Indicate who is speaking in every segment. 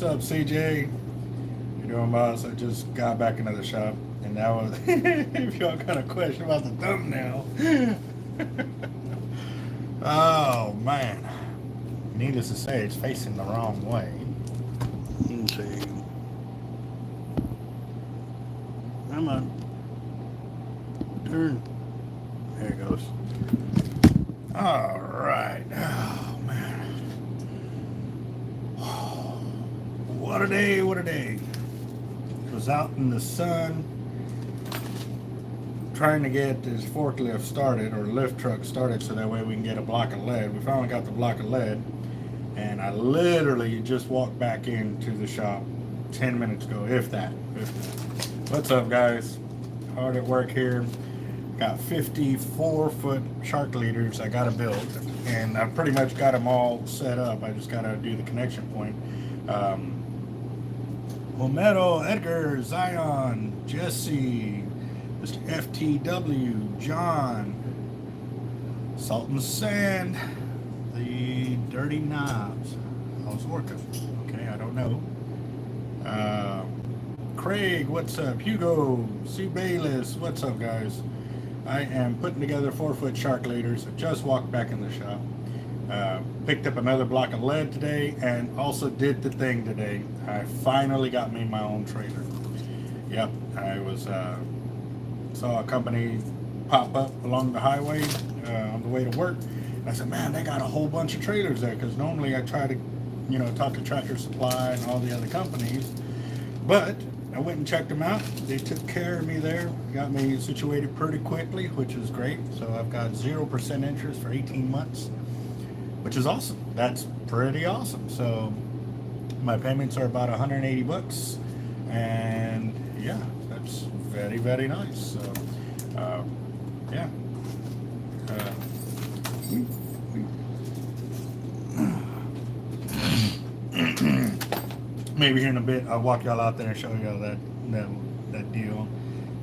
Speaker 1: What's up, CJ? You doing, boss? I just got back into the shop, and that was. If y'all got a question about the thumbnail. Oh man. Needless to say, it's facing the wrong way.
Speaker 2: Let's see. Come on. Turn. There it goes.
Speaker 1: All right. Oh man. What a day! What a day! It was out in the sun, trying to get this forklift started or lift truck started, so that way we can get a block of lead. We finally got the block of lead, and I literally just walked back into the shop 10 minutes ago, if that. What's up, guys? Hard at work here. Got 54-foot shark leaders I gotta build, and I pretty much got them all set up. I just gotta do the connection point. Homero, Edgar, Zion, Jesse, Mr. FTW, John, Salt and Sand, the Dirty Knobs. How's working? Okay, I don't know. Craig, what's up? Hugo, C. Bayless, what's up, guys? I am putting together 4-foot shark leaders. I just walked back in the shop. Picked up another block of lead today, and also did the thing today. I finally got me my own trailer. Yep, I was saw a company pop up along the highway on the way to work. I said, man, they got a whole bunch of trailers there, because normally I try to, talk to Tractor Supply and all the other companies, but I went and checked them out. They took care of me there, got me situated pretty quickly, which was great. So I've got 0% interest for 18 months, which is awesome. That's pretty awesome. So my payments are about 180 bucks, and yeah, that's very, very nice. So yeah. Maybe here in a bit I'll walk y'all out there and show y'all that deal.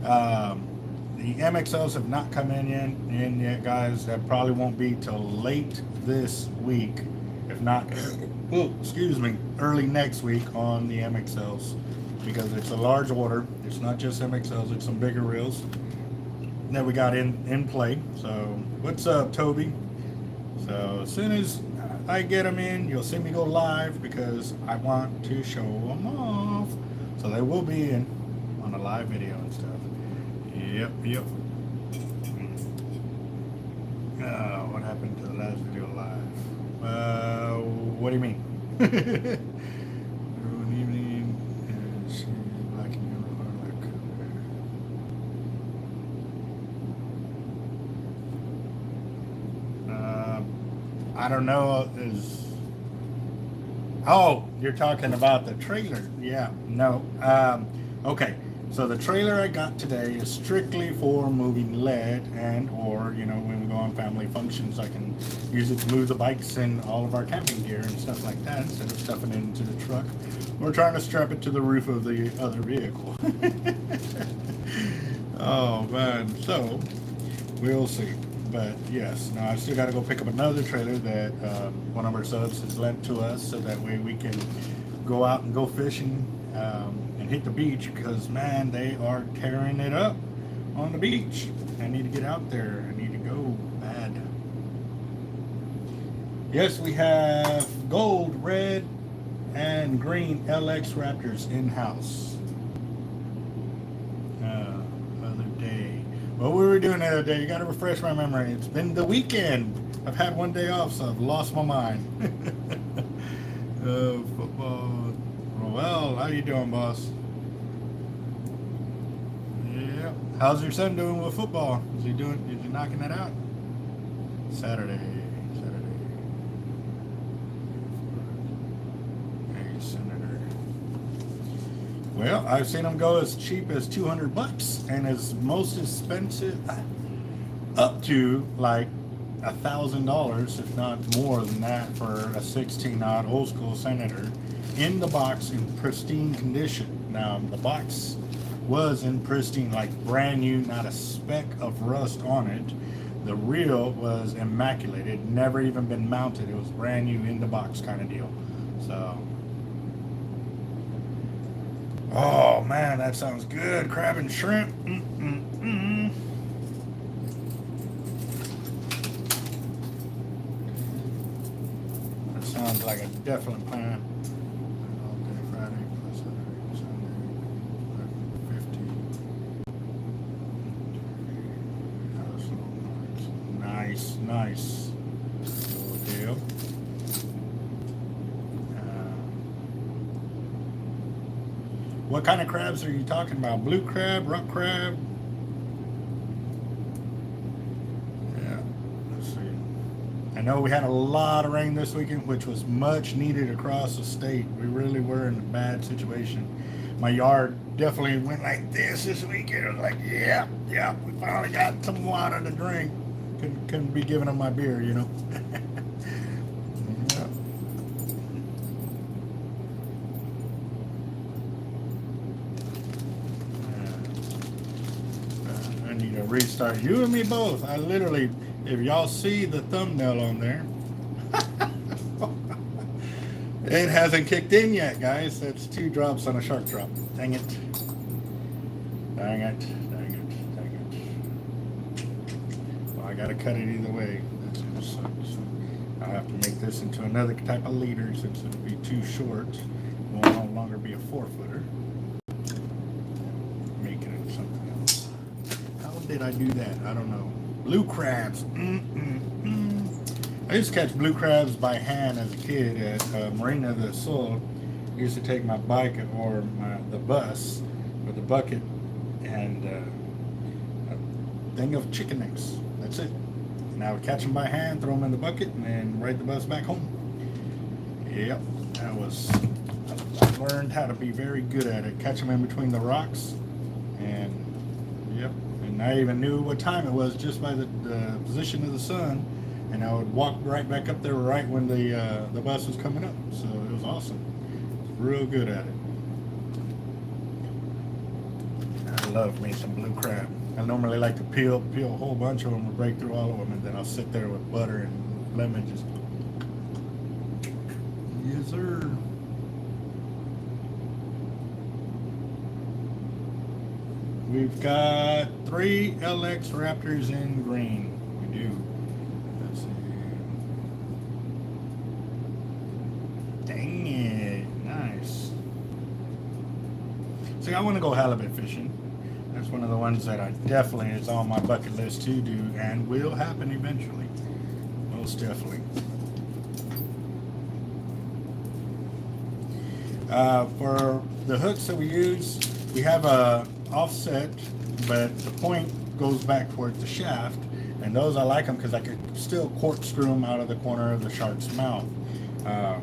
Speaker 1: The MXLs have not come in yet, guys. That probably won't be till late this week, if not, early next week on the MXLs, because it's a large order. It's not just MXLs, it's some bigger reels that we got in play. So what's up, Toby? So as soon as I get them in, you'll see me go live, because I want to show them off. So they will be in on a live video and stuff. Yep. What happened to the last video live? What do you mean? Good evening. I don't know. Oh, you're talking about the trailer. Yeah, no. Okay, so the trailer I got today is strictly for moving lead, and or, when we go on family functions, I can use it to move the bikes and all of our camping gear and stuff like that, instead of stuffing it into the truck. We're trying to strap it to the roof of the other vehicle. Oh, man. So, we'll see. But yes, now I still got to go pick up another trailer that one of our subs has lent to us, so that way we can go out and go fishing and hit the beach, because man, they are tearing it up on the beach. I need to get out there. I need to go bad. Yes, we have gold, red, and green LX Raptors in-house. What we were doing the other day, you got to refresh my memory. It's been the weekend. I've had one day off, so I've lost my mind. Football. Well, how you doing, boss? Yeah. How's your son doing with football? Is he knocking it out? Saturday. Hey, Senator. Well, I've seen them go as cheap as 200 bucks, and as most expensive up to like $1,000, if not more than that, for a 16-odd old school Senator in the box in pristine condition. Now, the box was in pristine, like brand new, not a speck of rust on it. The reel was immaculate. It had never even been mounted. It was brand new in the box kind of deal. So Oh man, that sounds good. Crab and shrimp. That sounds like a definite plan. All day Friday plus Saturday, Sunday, 11:50. Nice, nice. Good deal. What kind of crabs are you talking about? Blue crab, rock crab? Yeah, let's see. I know we had a lot of rain this weekend, which was much needed across the state. We really were in a bad situation. My yard definitely went like this weekend. I was like, yeah, we finally got some water to drink. Couldn't be giving them my beer, you know. Restart. You and me both. I literally, if y'all see the thumbnail on there, it hasn't kicked in yet, guys. That's 2 drops on a shark drop. Dang it. Dang it. Dang it. Dang it. Well, I gotta cut it either way. That's gonna suck. So I'll have to make this into another type of leader since it'll be too short. It will no longer be a 4-footer. Making it something else. Did I do that? I don't know. Blue crabs. I used to catch blue crabs by hand as a kid at Marina del Sol. I used to take my bike or the bus with the bucket and a thing of chicken eggs. That's it. And I would catch them by hand, throw them in the bucket, and then ride the bus back home. Yep, I learned how to be very good at it. Catch them in between the rocks, and yep. And I even knew what time it was just by the position of the sun, and I would walk right back up there right when the bus was coming up. So it was awesome. Real good at it. I love me some blue crab. I normally like to peel a whole bunch of them or break through all of them, and then I'll sit there with butter and lemon just. Yes, sir. We've got 3 LX Raptors in green. We do. Let's see. Dang it. Nice. See, I want to go halibut fishing. That's one of the ones that I definitely is on my bucket list to do and will happen eventually. Most definitely. For the hooks that we use, we have a offset, but the point goes back towards the shaft, and those I like them because I can still corkscrew them out of the corner of the shark's mouth. A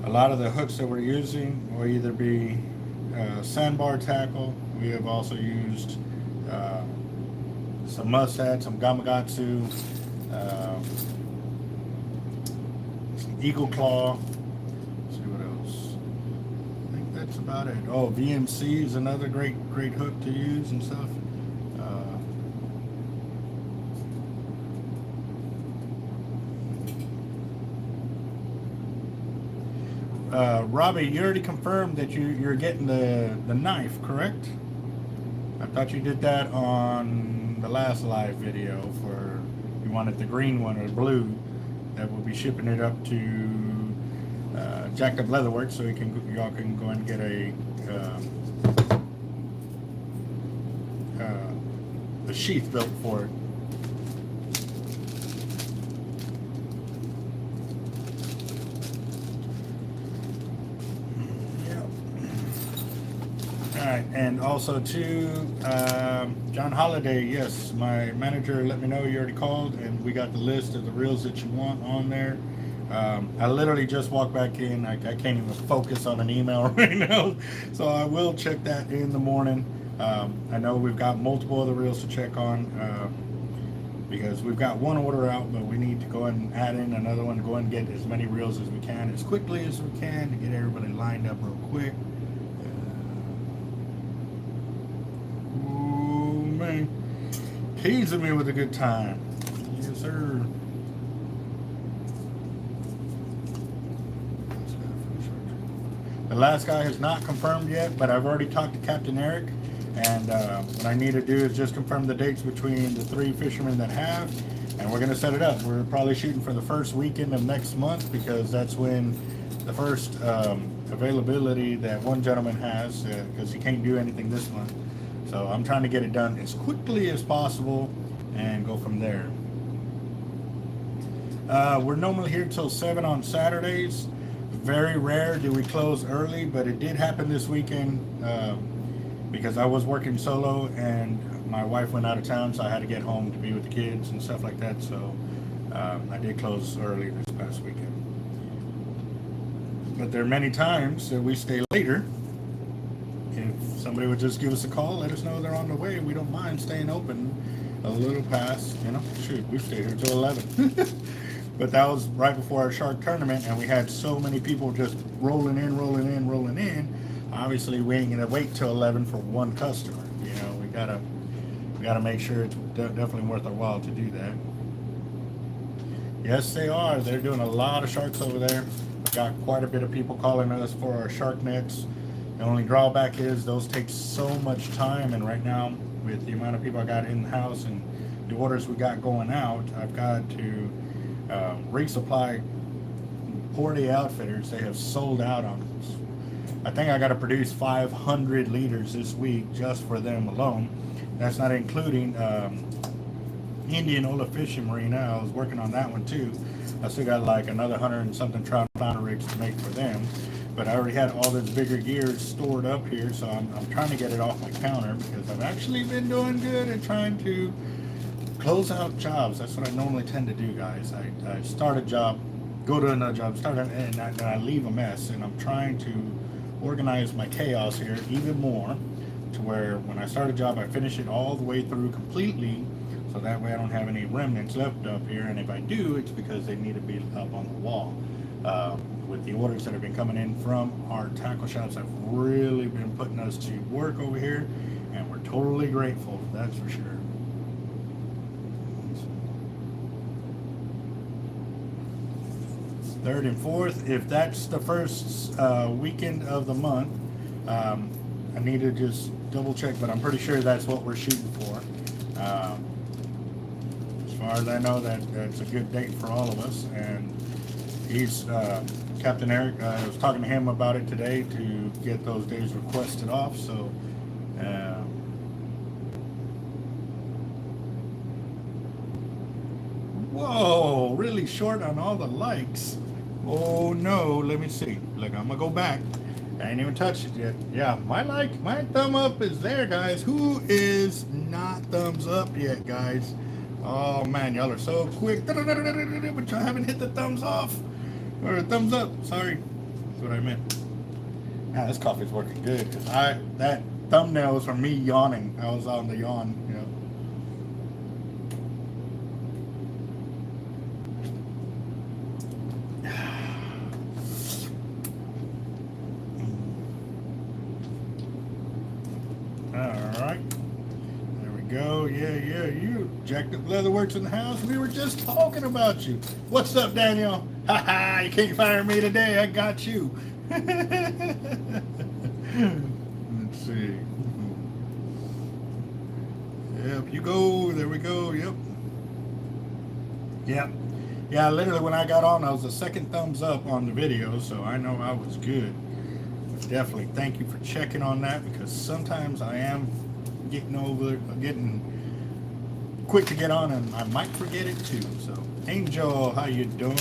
Speaker 1: lot of the hooks that we're using will either be sandbar tackle. We have also used some mustad, some gamakatsu, some eagle claw. That's about it. Oh, VMC is another great hook to use and stuff. Robbie, you already confirmed that you're getting the knife, correct? I thought you did that on the last live video for you wanted the green one or the blue. That will be shipping it up to Jacked Up Leatherworks, so y'all can go and get a sheath built for it. Yep. All right, and also to John Holiday. Yes, my manager let me know you already called, and we got the list of the reels that you want on there. I literally just walked back in. I can't even focus on an email right now, so I will check that in the morning. I know we've got multiple other reels to check on because we've got one order out, but we need to go ahead and add in another one, go ahead and get as many reels as we can, as quickly as we can, to get everybody lined up real quick. Oh man, teasing me with a good time. Yes, sir. The last guy has not confirmed yet, but I've already talked to Capt.Eric, and what I need to do is just confirm the dates between the 3 fishermen that have, and we're going to set it up. We're probably shooting for the first weekend of next month, because that's when the first availability that one gentleman has, because he can't do anything this month. So I'm trying to get it done as quickly as possible and go from there. We're normally here till 7 on Saturdays. Very rare do we close early, but it did happen this weekend because I was working solo and my wife went out of town, so I had to get home to be with the kids and stuff like that. So I did close early this past weekend. But there are many times that we stay later. If somebody would just give us a call, let us know they're on the way. We don't mind staying open a little past, you know, shoot, we stayed here till 11. But that was right before our shark tournament, and we had so many people just rolling in. Obviously, we ain't gonna wait till 11 for one customer. You know, we gotta make sure it's definitely worth our while to do that. Yes, they are. They're doing a lot of sharks over there. We've got quite a bit of people calling us for our shark nets. The only drawback is those take so much time, and right now, with the amount of people I got in the house and the orders we got going out, I've got to resupply 40 outfitters. They have sold out on us. I think I got to produce 500 liters this week just for them alone. That's not including Indian Ola Fishing Marina. I was working on that one too. I still got like another 100 and something trout flounder rigs to make for them. But I already had all this bigger gear stored up here, so I'm trying to get it off my counter, because I've actually been doing good at trying to close out jobs. That's what I normally tend to do, guys. I start a job, go to another job, and I leave a mess, and I'm trying to organize my chaos here even more, to where when I start a job, I finish it all the way through completely, so that way I don't have any remnants left up here, and if I do, it's because they need to be up on the wall. With the orders that have been coming in from our tackle shops, have really been putting us to work over here, and we're totally grateful, that's for sure. Third and fourth, if that's the first weekend of the month, I need to just double check, but I'm pretty sure that's what we're shooting for. As far as I know, that's a good date for all of us, and he's Capt.Eric. I was talking to him about it today to get those days requested off. So whoa, really short on all the likes. Oh no, let me see. Look, I'm gonna go back. I ain't even touched it yet. Yeah, my thumb up is there, guys. Who is not thumbs up yet, guys? Oh man, y'all are so quick. But y'all haven't hit the thumbs off. Or thumbs up, sorry. That's what I meant. Ah, this coffee's working good. That thumbnail was from me yawning. I was on the yawn, you know. Alright. There we go. Yeah, you Jacked Up Leatherworks in the house. We were just talking about you. What's up, Daniel? Ha, you can't fire me today. I got you. Let's see. Yep, you go. There we go. Yep. Yep. Yeah, literally when I got on, I was the second thumbs up on the video, so I know I was good. But definitely thank you for checking on that, because sometimes I am getting quick to get on, and I might forget it too. So, Angel, how you doing?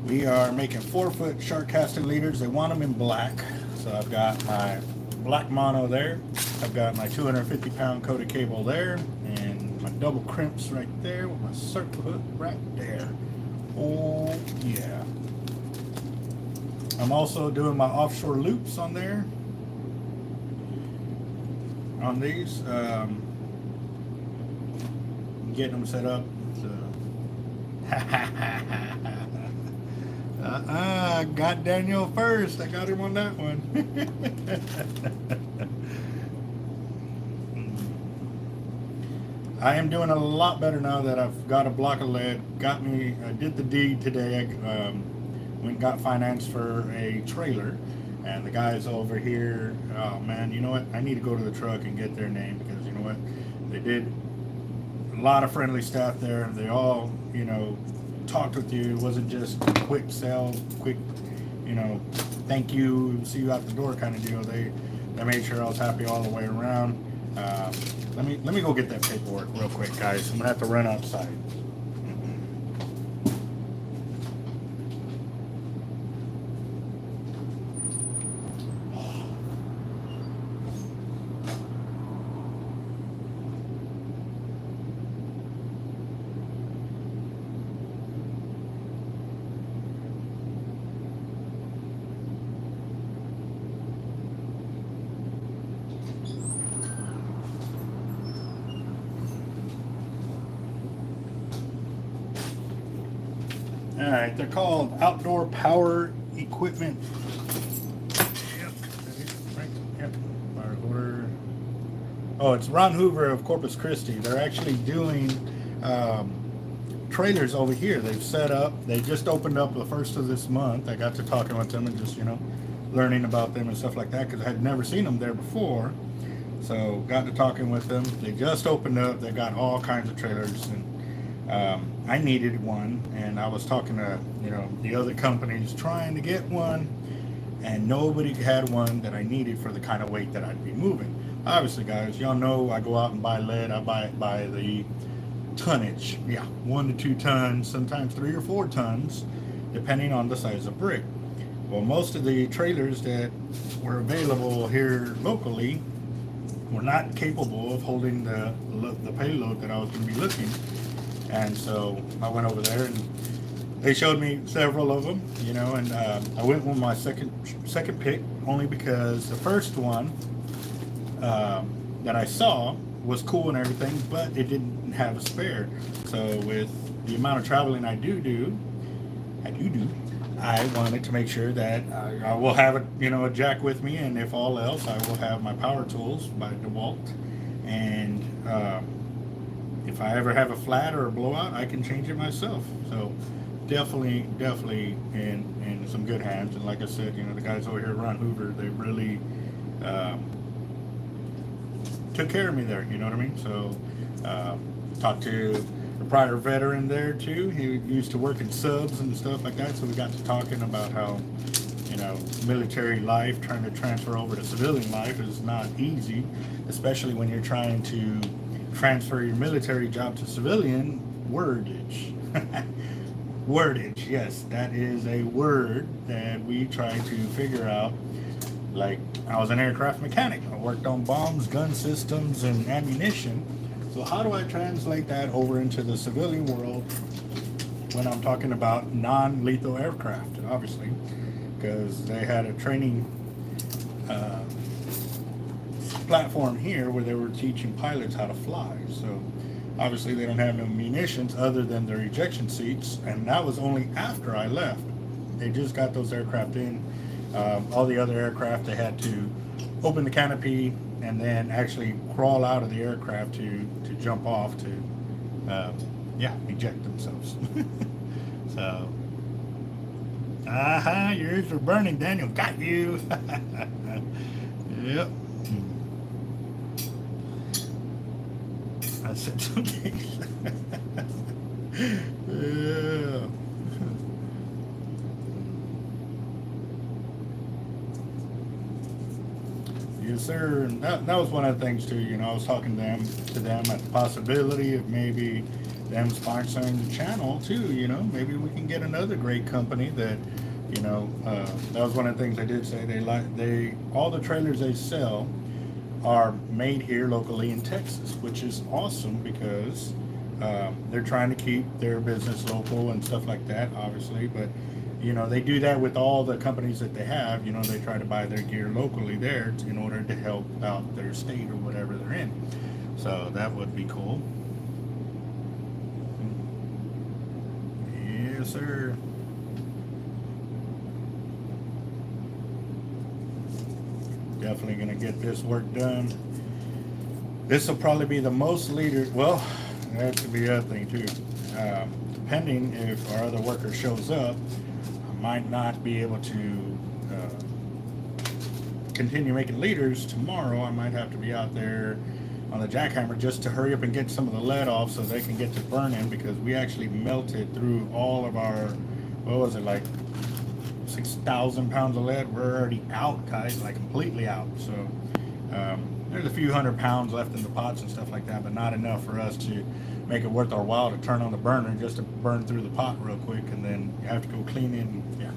Speaker 1: We are making 4-foot shark casting leaders. They want them in black. So I've got my black mono there. I've got my 250-pound coated cable there, and my double crimps right there with my circle hook right there. Oh yeah. I'm also doing my offshore loops on there. On these, getting them set up. So. I got Daniel first. I got him on that one. I am doing a lot better now that I've got a block of lead. I did the deed today. went and got finance for a trailer, and the guys over here, oh man, you know what? I need to go to the truck and get their name, because you know what? They did a lot of friendly staff there. They all, you know, talked with you. It wasn't just quick sell, quick, you know, thank you, see you out the door kind of deal. They made sure I was happy all the way around. Let me go get that paperwork real quick, guys. I'm gonna have to run outside. All right, they're called Outdoor Power Equipment. Yep, right. Yep. Power order. Oh, it's Ron Hoover of Corpus Christi. They're actually doing trailers over here. They've set up. They just opened up the first of this month. I got to talking with them and just, you know, learning about them and stuff like that, because I had never seen them there before. So got to talking with them. They just opened up. They got all kinds of trailers, and I needed one, and I was talking to, you know, the other companies trying to get one, and nobody had one that I needed for the kind of weight that I'd be moving. Obviously, guys, y'all know I go out and buy lead. I buy it by the tonnage. Yeah, 1 to 2 tons, sometimes 3 or 4 tons, depending on the size of brick. Well, most of the trailers that were available here locally were not capable of holding the payload that I was going to be looking. And so I went over there, and they showed me several of them, you know, and I went with my second pick, only because the first one that I saw was cool and everything, but it didn't have a spare. So with the amount of traveling I do, I wanted to make sure that I will have a, you know, a jack with me, and if all else, I will have my power tools by DeWalt, and if I ever have a flat or a blowout, I can change it myself. So definitely in some good hands. And like I said, you know, the guys over here at Ron Hoover, they really took care of me there, you know what I mean? So talked to the prior veteran there too. He used to work in subs and stuff like that, so we got to talking about how, you know, military life, trying to transfer over to civilian life is not easy, especially when you're trying to transfer your military job to civilian. Wordage. Wordage, yes, that is a word that we try to figure out. Like, I was an aircraft mechanic. I worked on bombs, gun systems, and ammunition. So how do I translate that over into the civilian world when I'm talking about non-lethal aircraft, obviously, because they had a training platform here where they were teaching pilots how to fly. So obviously they don't have no munitions other than their ejection seats, and that was only after I left. They just got those aircraft in. All the other aircraft, they had to open the canopy and then actually crawl out of the aircraft to jump off to eject themselves. So your ears are burning, Daniel. Got you. Yep. I said something. Yeah. Yes, sir. And that was one of the things too. You know, I was talking to them at the possibility of maybe them sponsoring the channel too. You know, maybe we can get another great company that, you know, that was one of the things they did say. All the trailers they sell are made here locally in Texas, which is awesome because they're trying to keep their business local and stuff like that, obviously. But you know, they do that with all the companies that they have. You know, they try to buy their gear locally there in order to help out their state or whatever they're in. So that would be cool. Yes, sir. Definitely going to get this work done. This will probably be the most leader. Well, that could be the other thing too. Depending if our other worker shows up, I might not be able to continue making leaders tomorrow. I might have to be out there on the jackhammer just to hurry up and get some of the lead off so they can get to burning, because we actually melted through all of our, what was it, like 6,000 pounds of lead. We're already out, guys, like completely out. So there's a few 100 pounds left in the pots and stuff like that, but not enough for us to make it worth our while to turn on the burner just to burn through the pot real quick, and then you have to go clean it. And, yeah,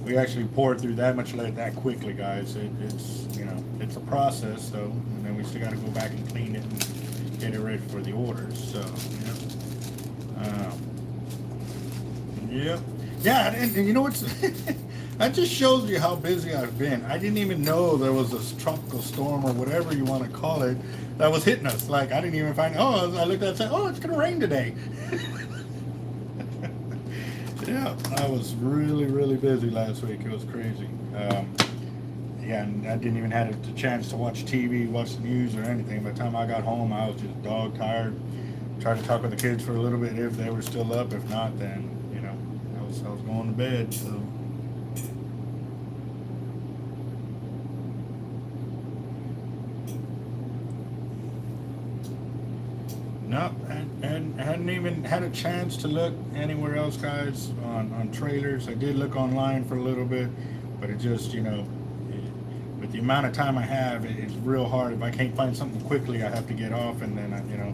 Speaker 1: we actually poured through that much lead that quickly, guys. It's, you know, it's a process though, and then we still got to go back and clean it and get it ready for the orders. So yeah, and you know what's that just shows you how busy I've been. I didn't even know there was a tropical storm or whatever you want to call it that was hitting us. Like, I didn't even find, I looked at it and said, oh, it's gonna rain today. Yeah, I was really busy last week. It was crazy. Yeah, and I didn't even have the chance to watch TV, watch the news or anything. By the time I got home, I was just dog tired. Tried to talk with the kids for a little bit if they were still up. If not, then, you know, I was going to bed. So no, and I hadn't even had a chance to look anywhere else, guys, on trailers. I did look online for a little bit, but it just, you know, with the amount of time I have, it's real hard. If I can't find something quickly, I have to get off, and then, you know,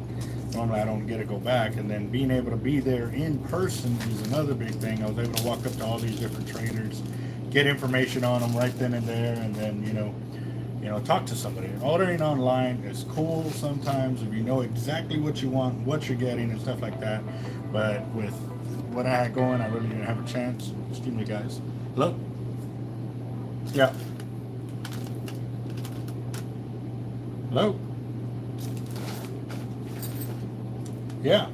Speaker 1: normally I don't get to go back. And then being able to be there in person is another big thing. I was able to walk up to all these different trailers, get information on them right then and there, and then, you know, talk to somebody. Ordering online is cool sometimes if you know exactly what you want, what you're getting, and stuff like that. But with what I had going, I really didn't have a chance. Excuse me, guys. Look. Yeah. Hello. Yeah.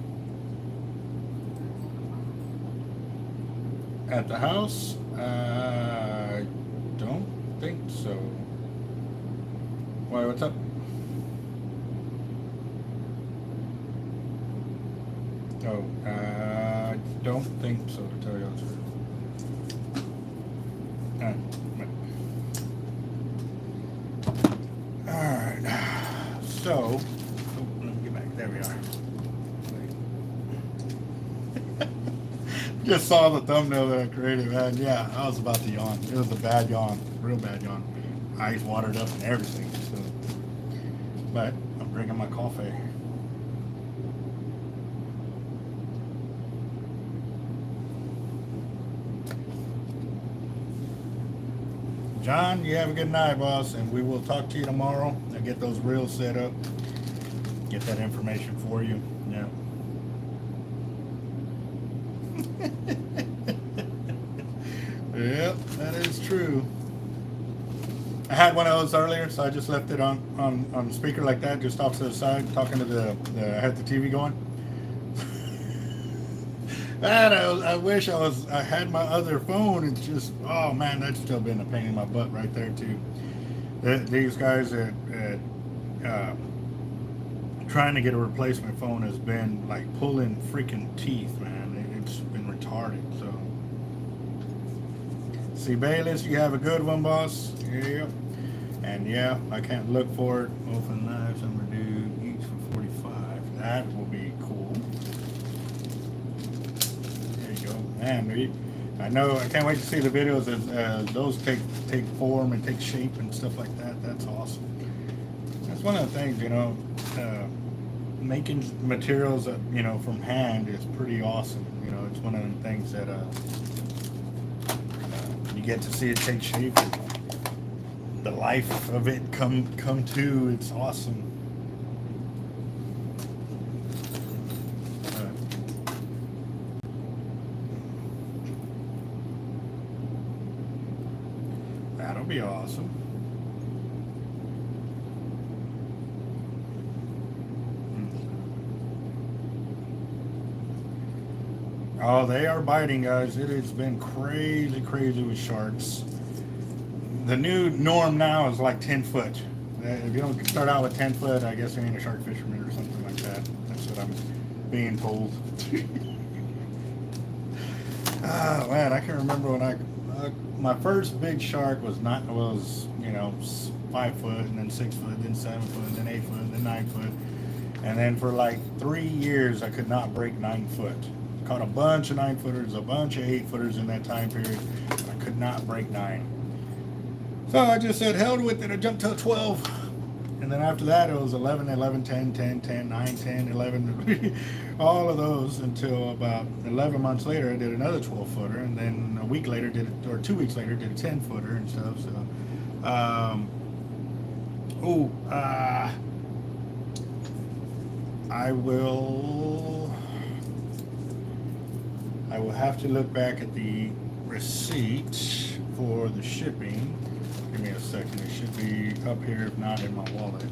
Speaker 1: At the house? I don't think so. Why, what's up? Oh, I don't think so, to tell you the truth. Alright. So, let me get back. There we are. Just saw the thumbnail that I created, man. Yeah, I was about to yawn. It was a bad yawn. Real bad yawn. Eyes watered up and everything. So, but I'm drinking my coffee. John, you have a good night, boss, and we will talk to you tomorrow. I'll get those reels set up. Get that information for you. Yeah. Yep, that is true. I had one of those earlier, so I just left it on speaker like that, just off to the side, talking to I had the TV going. Man, I wish I had my other phone. It's just, oh man, that's still been a pain in my butt right there too. These guys at trying to get a replacement phone has been like pulling freaking teeth, man. It's been retarded. So, see, Bayless, you have a good one, boss. Yep. And yeah, I can't look for it. Open knives, I'm gonna do each for 45. That will be cool. There you go. Man, I know, I can't wait to see the videos as those take form and take shape and stuff like that. That's awesome. That's one of the things, you know, making materials, you know, from hand is pretty awesome. You know, it's one of the things that you get to see it take shape and the life of it come to. It's awesome. That'll be awesome. Oh, they are biting, guys. It has been crazy with sharks. The new norm now is like 10 foot. If you don't start out with 10 foot, I guess you ain't a shark fisherman or something like that. That's what I'm being told. Ah, man, I can remember when my first big shark was 5 foot, and then 6 foot, then 7 foot, then 8 foot, then 9 foot, and then for like 3 years I could not break 9 foot. Caught a bunch of 9 footers, a bunch of 8 footers in that time period. I could not break 9. So I just said, hell with it. I jumped to 12. And then after that, it was 11, 11, 10, 10, 10, 9, 10, 11, all of those until about 11 months later, I did another 12 footer. And then a week later, 2 weeks later, did a 10 footer and stuff. So, I will have to look back at the receipt for the shipping. Give me a second. It should be up here, if not in my wallet.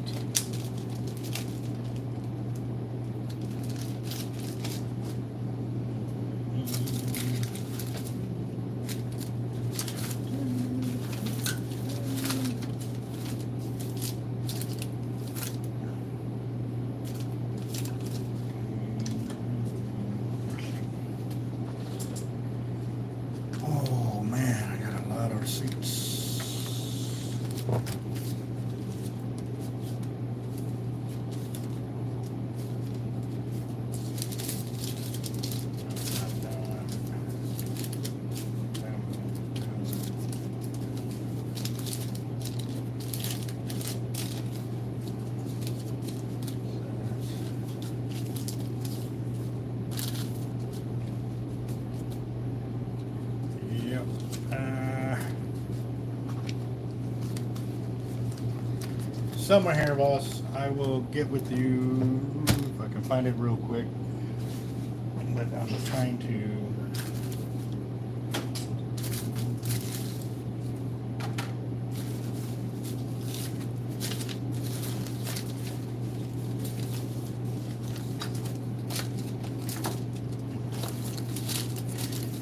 Speaker 1: Oh man, I got a lot of receipts. Somewhere here, boss. I will get with you if I can find it real quick. But I'm trying to.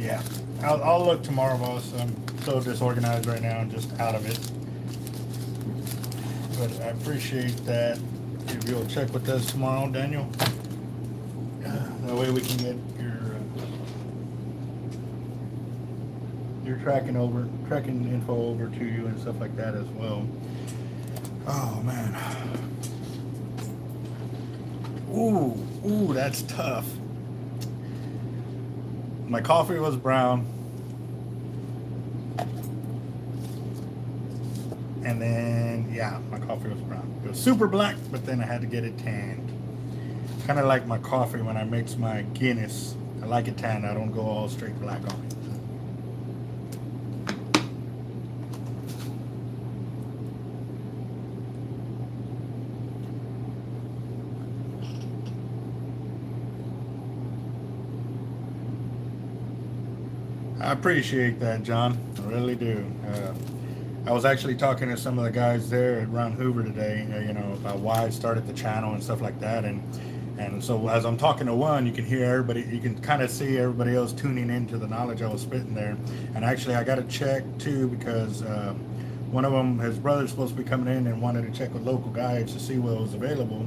Speaker 1: Yeah, I'll look tomorrow, boss. I'm so disorganized right now and just out of it. But I appreciate that if you'll check with us tomorrow, Daniel. That way we can get your tracking info over to you and stuff like that as well. Oh man. Ooh, that's tough. My coffee was brown. And then, yeah, my coffee was brown. It was super black, but then I had to get it tanned. Kind of like my coffee when I mix my Guinness. I like it tanned. I don't go all straight black on it. I appreciate that, John. I really do. I was actually talking to some of the guys there at Round Hoover today, about why I started the channel and stuff like that. And so as I'm talking to one, you can hear everybody, you can kind of see everybody else tuning into the knowledge I was spitting there. And actually, I got to check too, because one of them, his brother's supposed to be coming in and wanted to check with local guides to see what was available.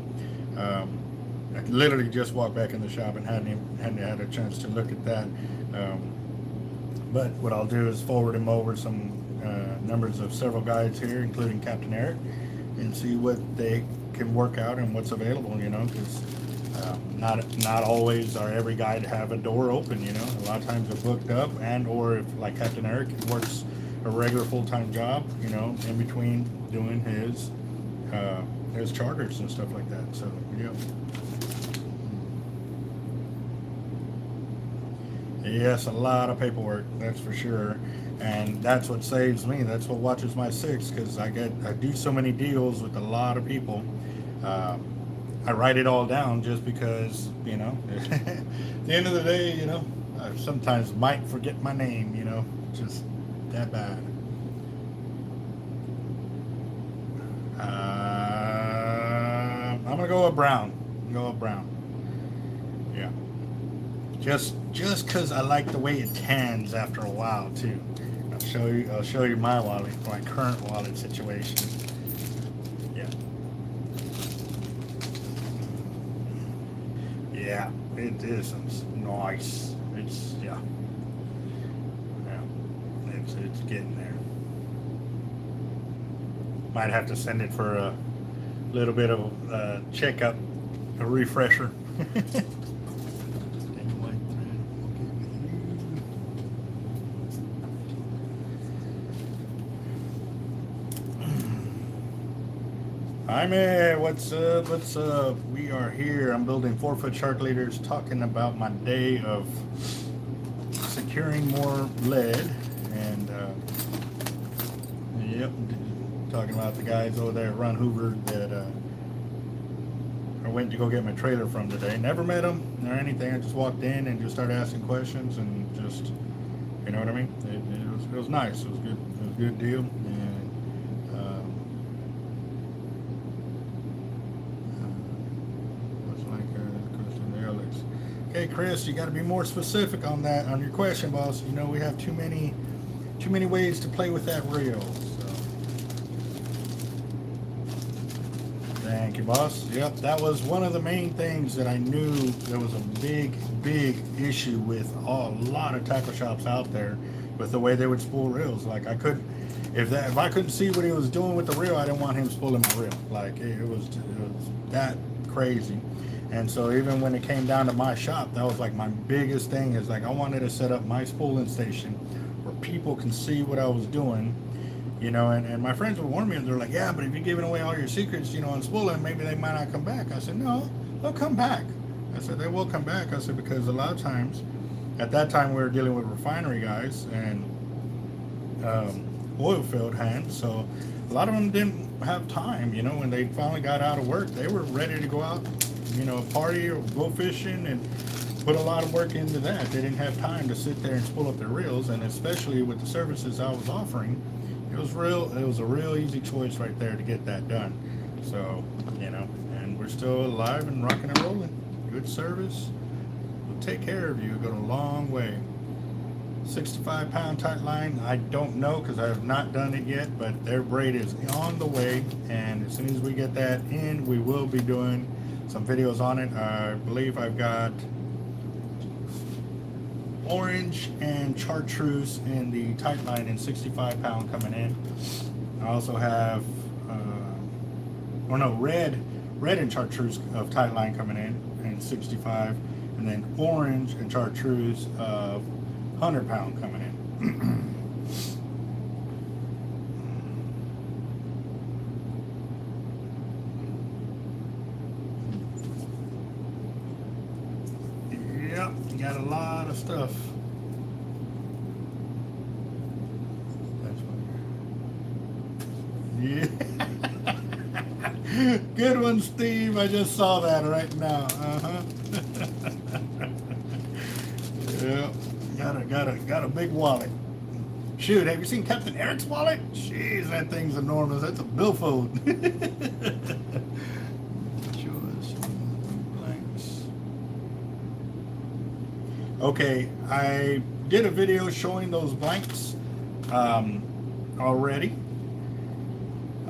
Speaker 1: I literally just walked back in the shop and hadn't had a chance to look at that. But what I'll do is forward him over some numbers of several guides here, including Capt.Eric, and see what they can work out and what's available, because not always are every guide have a door open, a lot of times they're booked up, and or if like Capt.Eric works a regular full-time job, in between doing his charters and stuff like that. So yeah. Yes, a lot of paperwork, that's for sure. And that's what saves me. That's what watches my six, because I do so many deals with a lot of people. I write it all down just because, at the end of the day, I sometimes might forget my name, just that bad. I'm gonna go with brown. Yeah. Just because I like the way it tans after a while too. I'll show you my wallet, my current wallet situation. Yeah. Yeah, it is nice. It's, yeah. it's getting there. Might have to send it for a little bit of a checkup, a refresher. Hi man, what's up? What's up? We are here. I'm building 4-foot shark leaders, talking about my day of securing more lead, and yep, talking about the guys over there at Run Hoover that I went to go get my trailer from today. Never met them or anything. I just walked in and just started asking questions and just, you know what I mean? It was nice. It was good. It was a good deal. Hey Chris, you got to be more specific on that, on your question, boss. You know we have too many ways to play with that reel. So. Thank you, boss. Yep, that was one of the main things that I knew there was a big issue with a lot of tackle shops out there with the way they would spool reels. Like I couldn't, if I couldn't see what he was doing with the reel, I didn't want him spooling my reel. Like it was that crazy. And so even when it came down to my shop, that was like my biggest thing, is like I wanted to set up my spooling station where people can see what I was doing, you know, and my friends would warn me, and they're like, yeah, but if you're giving away all your secrets, you know, on spooling, maybe they might not come back. I said, no, they'll come back. I said, they will come back. I said, because a lot of times, at that time we were dealing with refinery guys and oil field hands, so a lot of them didn't have time, you know, when they finally got out of work, they were ready to go out, you know, party or go fishing and put a lot of work into that. They didn't have time to sit there and spool up their reels, and especially with the services I was offering, it was a real easy choice right there to get that done. So, you know, and we're still alive and rocking and rolling. Good service will take care of you. Go a long way. 65-pound tight line, I don't know because I have not done it yet, but their braid is on the way, and as soon as we get that in, we will be doing some videos on it. I believe I've got orange and chartreuse in the tight line in 65-pound coming in. I also have red and chartreuse of tight line coming in 65, and then orange and chartreuse of 100-pound coming in. Yep, you got a lot of stuff. That's one. Yeah. Good one, Steve. I just saw that right now. Yep. Got a big wallet. Shoot, have you seen Capt.Eric's wallet? Jeez, that thing's enormous. That's a billfold. Okay, I did a video showing those blanks already.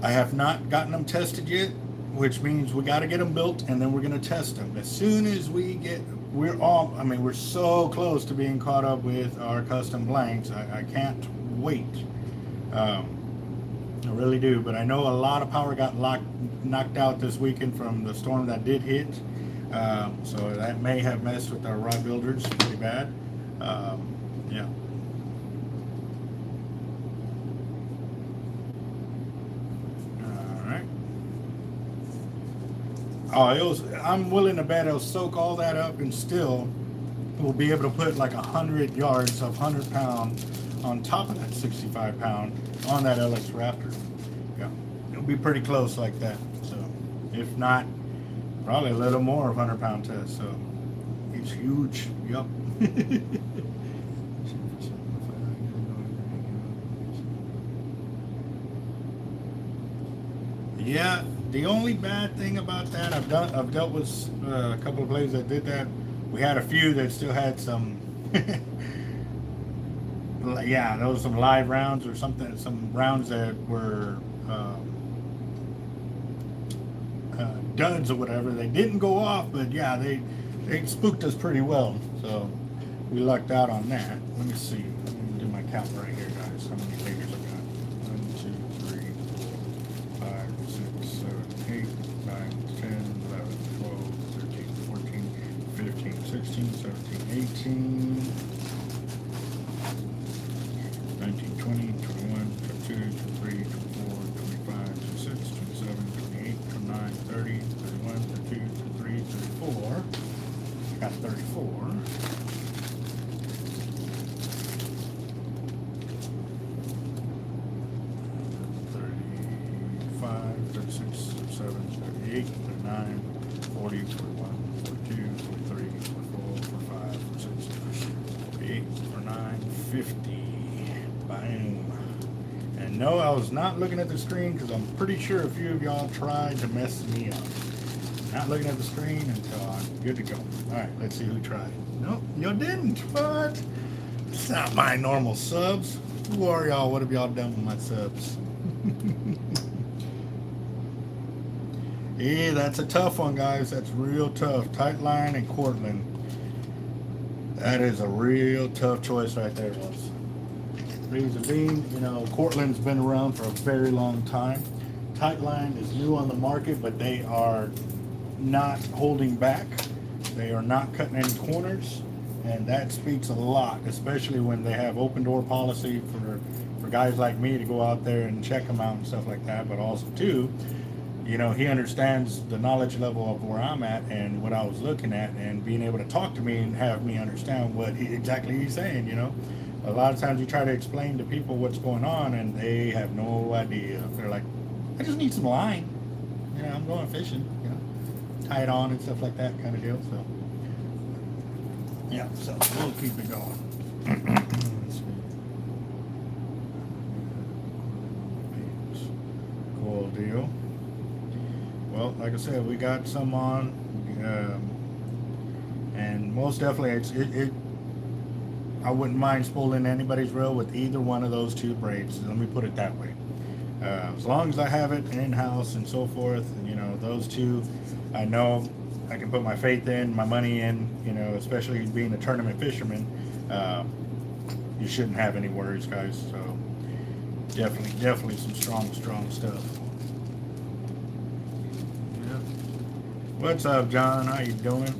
Speaker 1: I have not gotten them tested yet, which means we got to get them built, and then we're going to test them. As soon as we get, we're so close to being caught up with our custom blanks. I can't wait. I really do, but I know a lot of power got knocked out this weekend from the storm that did hit. So that may have messed with our rod builders pretty bad. Yeah. Oh, I'm willing to bet it'll soak all that up, and still we'll be able to put like 100 yards of 100-pound on top of that 65-pound on that LX Raptor. Yeah, it'll be pretty close like that. So if not, probably a little more of 100-pound test. So it's huge. Yep. Yeah. The only bad thing about that, I've dealt with a couple of players that did that. We had a few that still had some, yeah, there was some live rounds or something, some rounds that were duds or whatever. They didn't go off, but yeah, they spooked us pretty well. So we lucked out on that. Let me see. Let me do my count right here, guys. guys. How many leaders I got? 1, 2, 3, 4, 5, 6, 7, 8, 9, 10, 11, 12, 13, 14, 15, 16, 17, 18, 19, 20, 21, 22, 23, 24, 25, 26, 27, 28, 29, 30, 31, 32, 33, 34. Got 34. 35, 36, 37, 38, 39, 40, 41, 42, 43, 44, 45, 46, 48, 49, 50. Bam. And no, I was not looking at the screen because I'm pretty sure a few of y'all tried to mess me up. Not looking at the screen until I'm good to go. Alright, let's see who tried. Nope, you didn't. What? It's not my normal subs. Who are y'all? What have y'all done with my subs? Yeah, that's a tough one, guys. That's real tough. Tight line and Cortland. That is a real tough choice right there, Russ. Reason being, you know, Cortland's been around for a very long time. Tight line is new on the market, but they are not holding back. They are not cutting any corners, and that speaks a lot, especially when they have open door policy for guys like me to go out there and check them out and stuff like that. But also too, you know, he understands the knowledge level of where I'm at and what I was looking at, and being able to talk to me and have me understand what exactly he's saying. You know, a lot of times you try to explain to people what's going on and they have no idea. They're like, I just need some line. You know, I'm going fishing. You know, tie it on and stuff like that kind of deal. So yeah, so we'll keep it going. Let's see. Cool deal. Well, like I said, we got some on, and most definitely, I wouldn't mind spooling anybody's reel with either one of those two braids. Let me put it that way. As long as I have it in-house and so forth, you know, those two, I know I can put my faith in, my money in, you know, especially being a tournament fisherman. You shouldn't have any worries, guys. So definitely some strong stuff. Yeah. What's up, John? How you doing?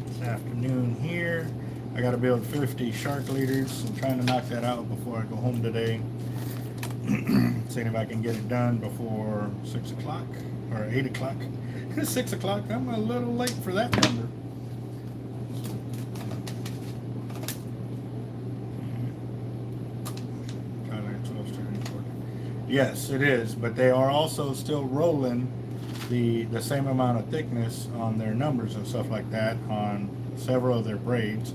Speaker 1: This afternoon here. I got to build 50 shark leaders. I'm trying to knock that out before I go home today. Seeing if I can get it done before 6 o'clock or 8 o'clock. It's 6 o'clock. I'm a little late for that number. Yes, it is, but they are also still rolling the same amount of thickness on their numbers and stuff like that on several of their braids.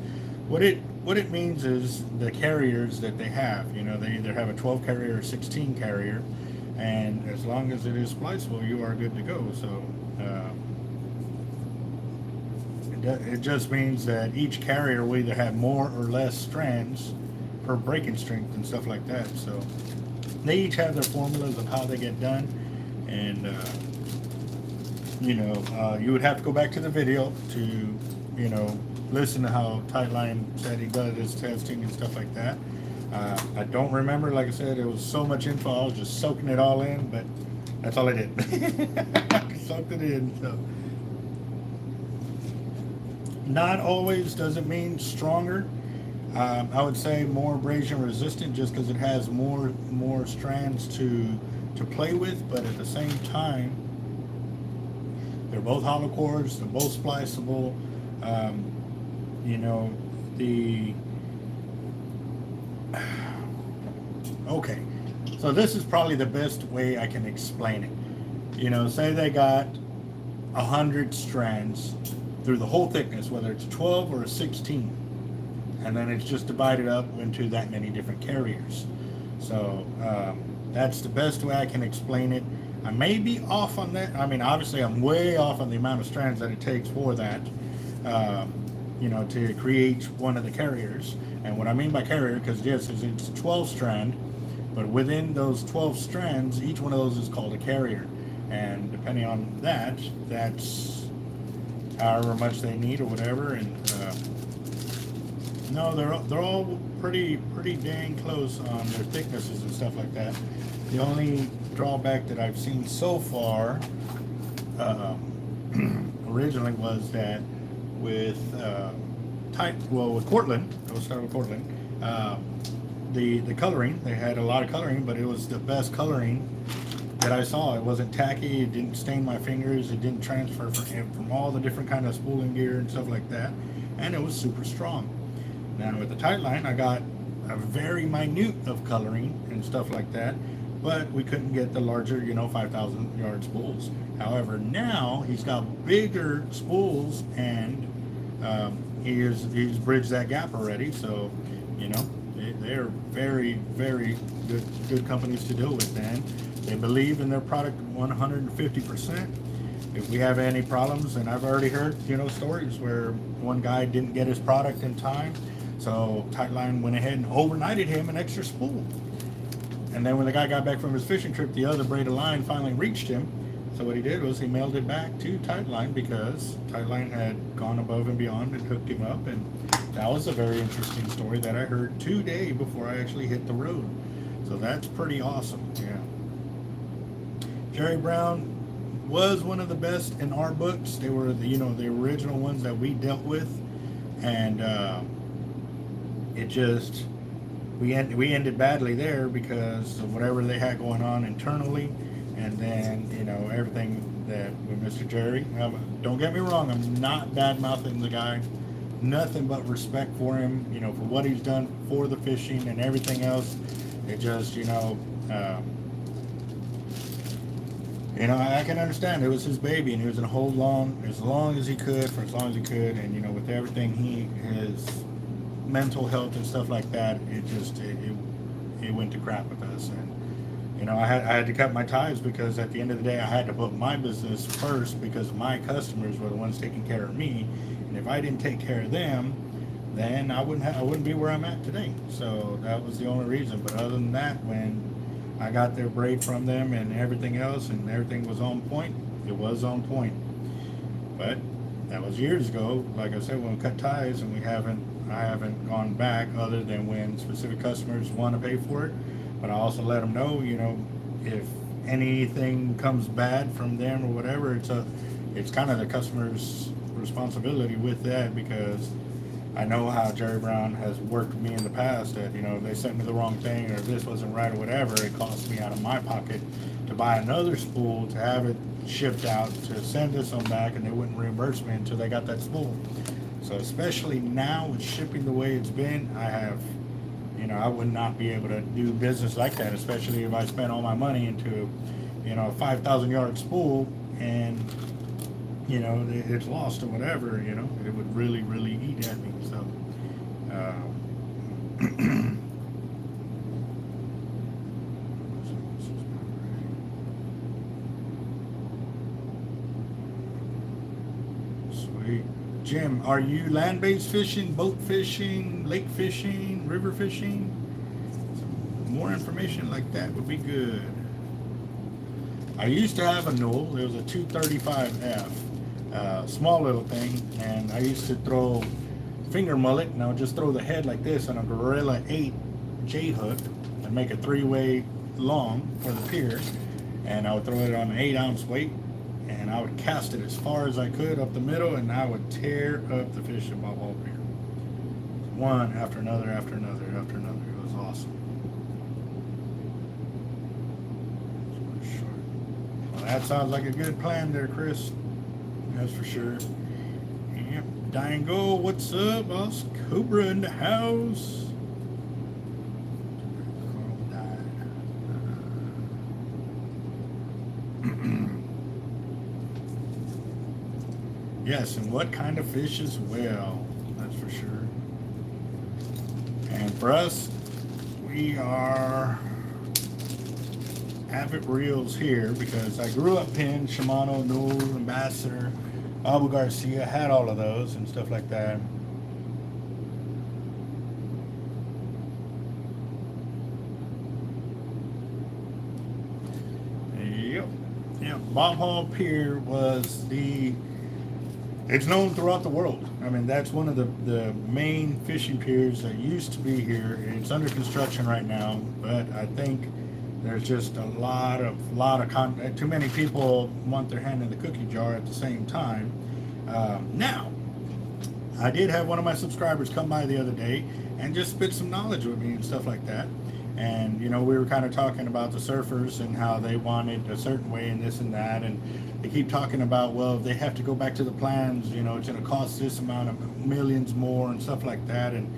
Speaker 1: What it means is the carriers that they have, you know, they either have a 12 carrier or 16 carrier, and as long as it is spliceable, you are good to go. So it just means that each carrier will either have more or less strands per breaking strength and stuff like that. So they each have their formulas of how they get done, and you know, you would have to go back to the video to, you know, listen to how Tightline said he does his testing and stuff like that. I don't remember, like I said, it was so much info, I was just soaking it all in, but that's all I did. Soaked it in. So not always doesn't mean stronger. I would say more abrasion resistant, just because it has more strands to play with, but at the same time, they're both hollow cores, they're both spliceable. You know, okay, so this is probably the best way I can explain it. You know, say they got 100 strands through the whole thickness, whether it's 12 or a 16, and then it's just divided up into that many different carriers. So that's the best way I can explain it. I may be off on that. I mean, obviously I'm way off on the amount of strands that it takes for that, you know, to create one of the carriers. And what I mean by carrier, because yes, it's 12 strand, but within those 12 strands, each one of those is called a carrier. And depending on that, that's however much they need or whatever. And No, they're all pretty dang close on their thicknesses and stuff like that. The only drawback that I've seen so far, originally, was that with with Cortland, we'll start with Cortland. The coloring, they had a lot of coloring, but it was the best coloring that I saw. It wasn't tacky, it didn't stain my fingers, it didn't transfer from all the different kind of spooling gear and stuff like that, and it was super strong. Now with the Tightline, I got a very minute of coloring and stuff like that, but we couldn't get the larger, 5,000 yard spools. However, now he's got bigger spools, and he's bridged that gap already. So, they're very, very good companies to deal with, and they believe in their product 150%. If we have any problems, and I've already heard, stories where one guy didn't get his product in time, so Tightline went ahead and overnighted him an extra spool. And then when the guy got back from his fishing trip, the other braided line finally reached him. So what he did was he mailed it back to Tightline, because Tightline had gone above and beyond and hooked him up. And that was a very interesting story that I heard today before I actually hit the road. So that's pretty awesome. Yeah. Jerry Brown was one of the best in our books. They were the original ones that we dealt with, and it just we ended badly there because of whatever they had going on internally, and then everything that with Mr. Jerry. Don't get me wrong, I'm not bad mouthing the guy. Nothing but respect for him, for what he's done for the fishing and everything else. It just I can understand it was his baby, and he was going to hold on as long as he could, for as long as he could, and with everything his mental health and stuff like that, it went to crap with us. And I had to cut my ties, because at the end of the day I had to put my business first, because my customers were the ones taking care of me, and if I didn't take care of them, then I wouldn't be where I'm at today. So that was the only reason. But other than that, when I got their braid from them and everything else, and everything was on point, it was on point. But that was years ago. Like I said, when we cut ties, and I haven't gone back, other than when specific customers want to pay for it. But I also let them know, if anything comes bad from them or whatever, it's kind of the customer's responsibility with that, because I know how Jerry Brown has worked with me in the past, that they sent me the wrong thing, or if this wasn't right or whatever, it cost me out of my pocket to buy another spool, to have it shipped out, to send this one back, and they wouldn't reimburse me until they got that spool. So especially now with shipping the way it's been, I would not be able to do business like that, especially if I spent all my money into a 5,000 yard spool, and it's lost or whatever. It would really eat at me. So sweet. Jim, are you land-based fishing, boat fishing, lake fishing, river fishing? Some more information like that would be good. I used to have a Newell. It was a 235F, small little thing, and I used to throw finger mullet, and I would just throw the head like this on a Gorilla 8 J hook and make a 3-way long for the pier, and I would throw it on an 8-ounce weight, and I would cast it as far as I could up the middle, and I would tear up the fish at Bob Hall Pier. One after another, after another, after another. It was awesome. Well, that sounds like a good plan there, Chris. That's for sure. Yep. Dango, what's up, boss? Cobra in the house. Yes, and what kind of fish as well, that's for sure. And for us, we are avet reels here, because I grew up in Shimano, Newell, Ambassador, Abu Garcia, had all of those and stuff like that. Yep. Bob Hall Pier was the It's known throughout the world. I mean, that's one of the main fishing piers that used to be here. It's under construction right now, but I think there's just a lot of too many people want their hand in the cookie jar at the same time. Now, I did have one of my subscribers come by the other day and just spit some knowledge with me and stuff like that. And, you know, we were kind of talking about the surfers and how they wanted a certain way and this and that. And they keep talking about, well, they have to go back to the plans, you know, it's going to cost this amount of millions more and stuff like that. And,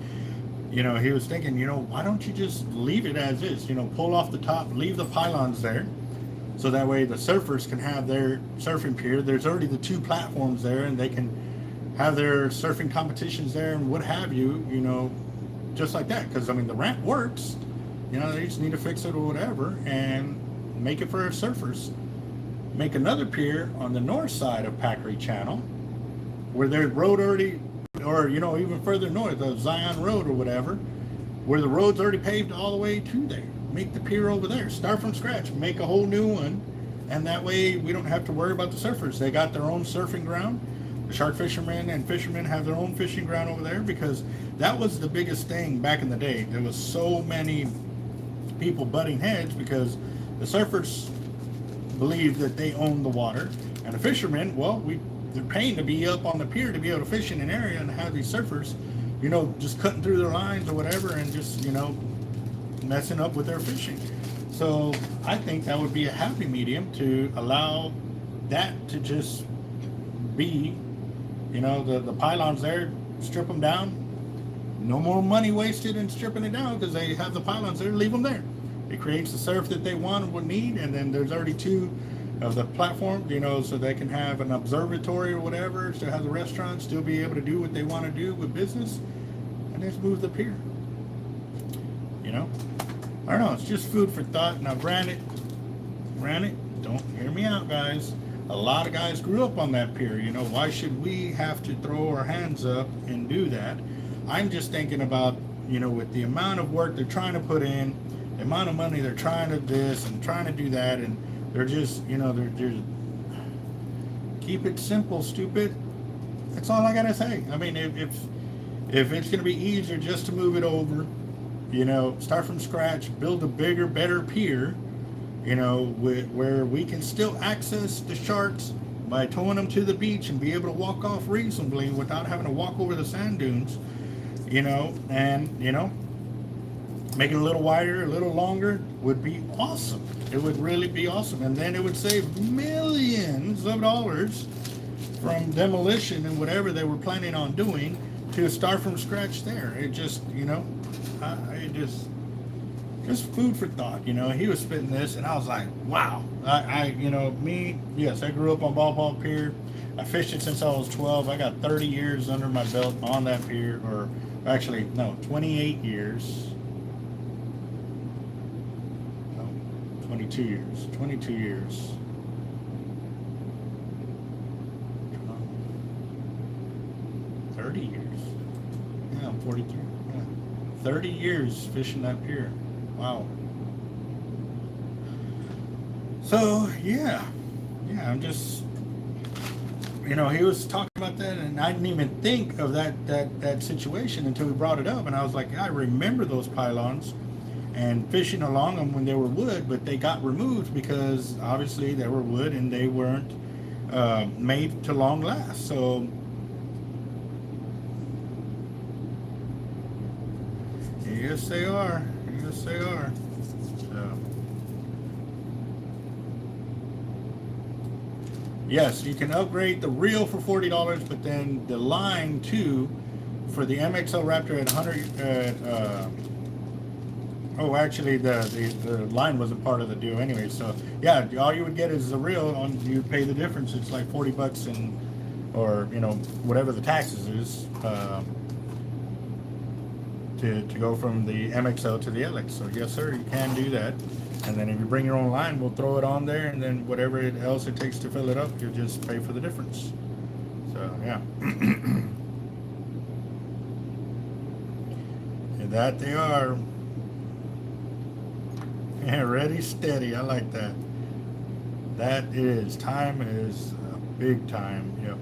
Speaker 1: you know, he was thinking, you know, why don't you just leave it as is, you know, pull off the top, leave the pylons there. So that way the surfers can have their surfing pier. There's already the 2 platforms there, and they can have their surfing competitions there and what have you, you know, just like that. Because, I mean, the ramp works. You know, they just need to fix it or whatever and make it for our surfers. Make another pier on the north side of Packery Channel where there's road already, or, you know, even further north, the Zion Road or whatever, where the road's already paved all the way to there. Make the pier over there. Start from scratch. Make a whole new one. And that way we don't have to worry about the surfers. They got their own surfing ground. The shark fishermen and fishermen have their own fishing ground over there, because that was the biggest thing back in the day. There was so many people butting heads because the surfers believe that they own the water, and the fishermen, well, they're paying to be up on the pier to be able to fish in an area and have these surfers, you know, just cutting through their lines or whatever and just, you know, messing up with their fishing. So I think that would be a happy medium to allow that to just be, you know, the pylons there, strip them down. No more money wasted in stripping it down because they have the pylons there, leave them there. It creates the surf that they want and would need, and then there's already 2 of the platforms, you know, so they can have an observatory or whatever, to have the restaurants still be able to do what they want to do with business, and just move the pier. You know? I don't know, it's just food for thought. Now granted, don't hear me out, guys. A lot of guys grew up on that pier, you know, why should we have to throw our hands up and do that? I'm just thinking about, you know, with the amount of work they're trying to put in, the amount of money they're trying to this and trying to do that, and they're just, you know, they're just, keep it simple, stupid. That's all I gotta say. I mean, if it's gonna be easier just to move it over, you know, start from scratch, build a bigger, better pier, you know, where we can still access the sharks by towing them to the beach and be able to walk off reasonably without having to walk over the sand dunes, you know, and, you know, making it a little wider, a little longer would be awesome. It would really be awesome. And then it would save millions of dollars from demolition and whatever they were planning on doing to start from scratch there. It just, you know, just food for thought. You know, he was spitting this and I was like, wow. You know, yes, I grew up on Ball Ball Pier. I fished it since I was 12. I got 30 years under my belt on that pier, or actually, no, 28 years. No, 22 years. 22 years. 30 years. Yeah, I'm 43. Yeah. 30 years fishing that pier. Wow. So, yeah, I'm just, you know, he was talking about that, and I didn't even think of that situation until we brought it up, and I was like, I remember those pylons and fishing along them when they were wood, but they got removed because obviously they were wood and they weren't made to long last. So yes, they are. Yes, they are. So, yes, you can upgrade the reel for $40, but then the line too for the MXL Raptor at 100. Oh, actually, the line wasn't part of the deal anyway. So yeah, all you would get is the reel. On you pay the difference. It's like $40 and, or you know, whatever the taxes is. To go from the MXL to the LX. So yes, sir, you can do that. And then if you bring your own line, we'll throw it on there, and then whatever else it takes to fill it up, you'll just pay for the difference. So yeah. And that they are. Yeah, ready, steady. I like that. That is, time is a big time. Yep.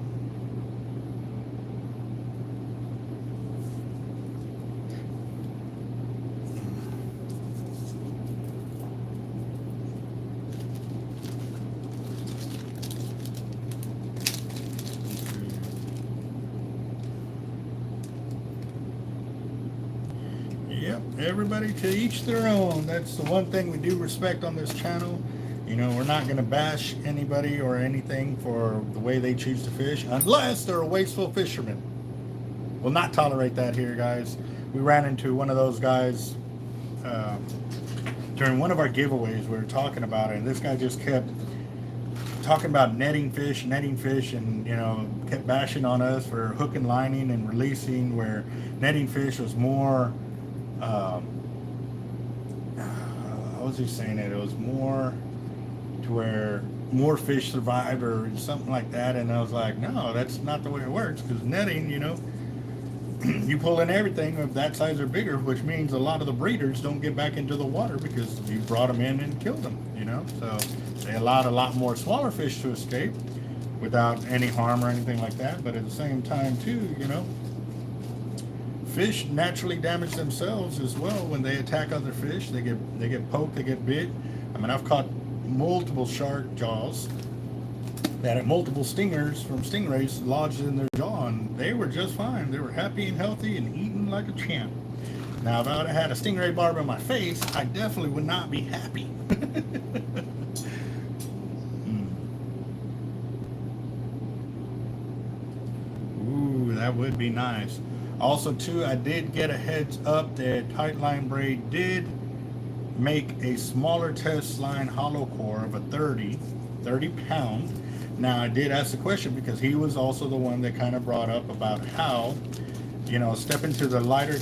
Speaker 1: everybody to each their own. That's the one thing we do respect on this channel. You know, we're not going to bash anybody or anything for the way they choose to fish, unless they're a wasteful fisherman. We'll not tolerate that here, guys. We ran into one of those guys during one of our giveaways. We were talking about it, and this guy just kept talking about netting fish, and, you know, kept bashing on us for hook and lining and releasing, where netting fish was more, how was he saying it? It was more to where more fish survive or something like that. And I was like, no, that's not the way it works, because netting, you know, you pull in everything of that size or bigger, which means a lot of the breeders don't get back into the water because you brought them in and killed them, you know. So they allowed a lot more smaller fish to escape without any harm or anything like that. But at the same time too, you know, fish naturally damage themselves as well when they attack other fish. They get poked, they get bit. I mean, I've caught multiple shark jaws that had multiple stingers from stingrays lodged in their jaw, and they were just fine. They were happy and healthy and eating like a champ. Now, if I would have had a stingray barb in my face, I definitely would not be happy. Ooh, that would be nice. Also, too, I did get a heads up that Tightline Braid did make a smaller test line hollow core of a 30 pound. Now, I did ask the question because he was also the one that kind of brought up about how, you know, stepping to the lighter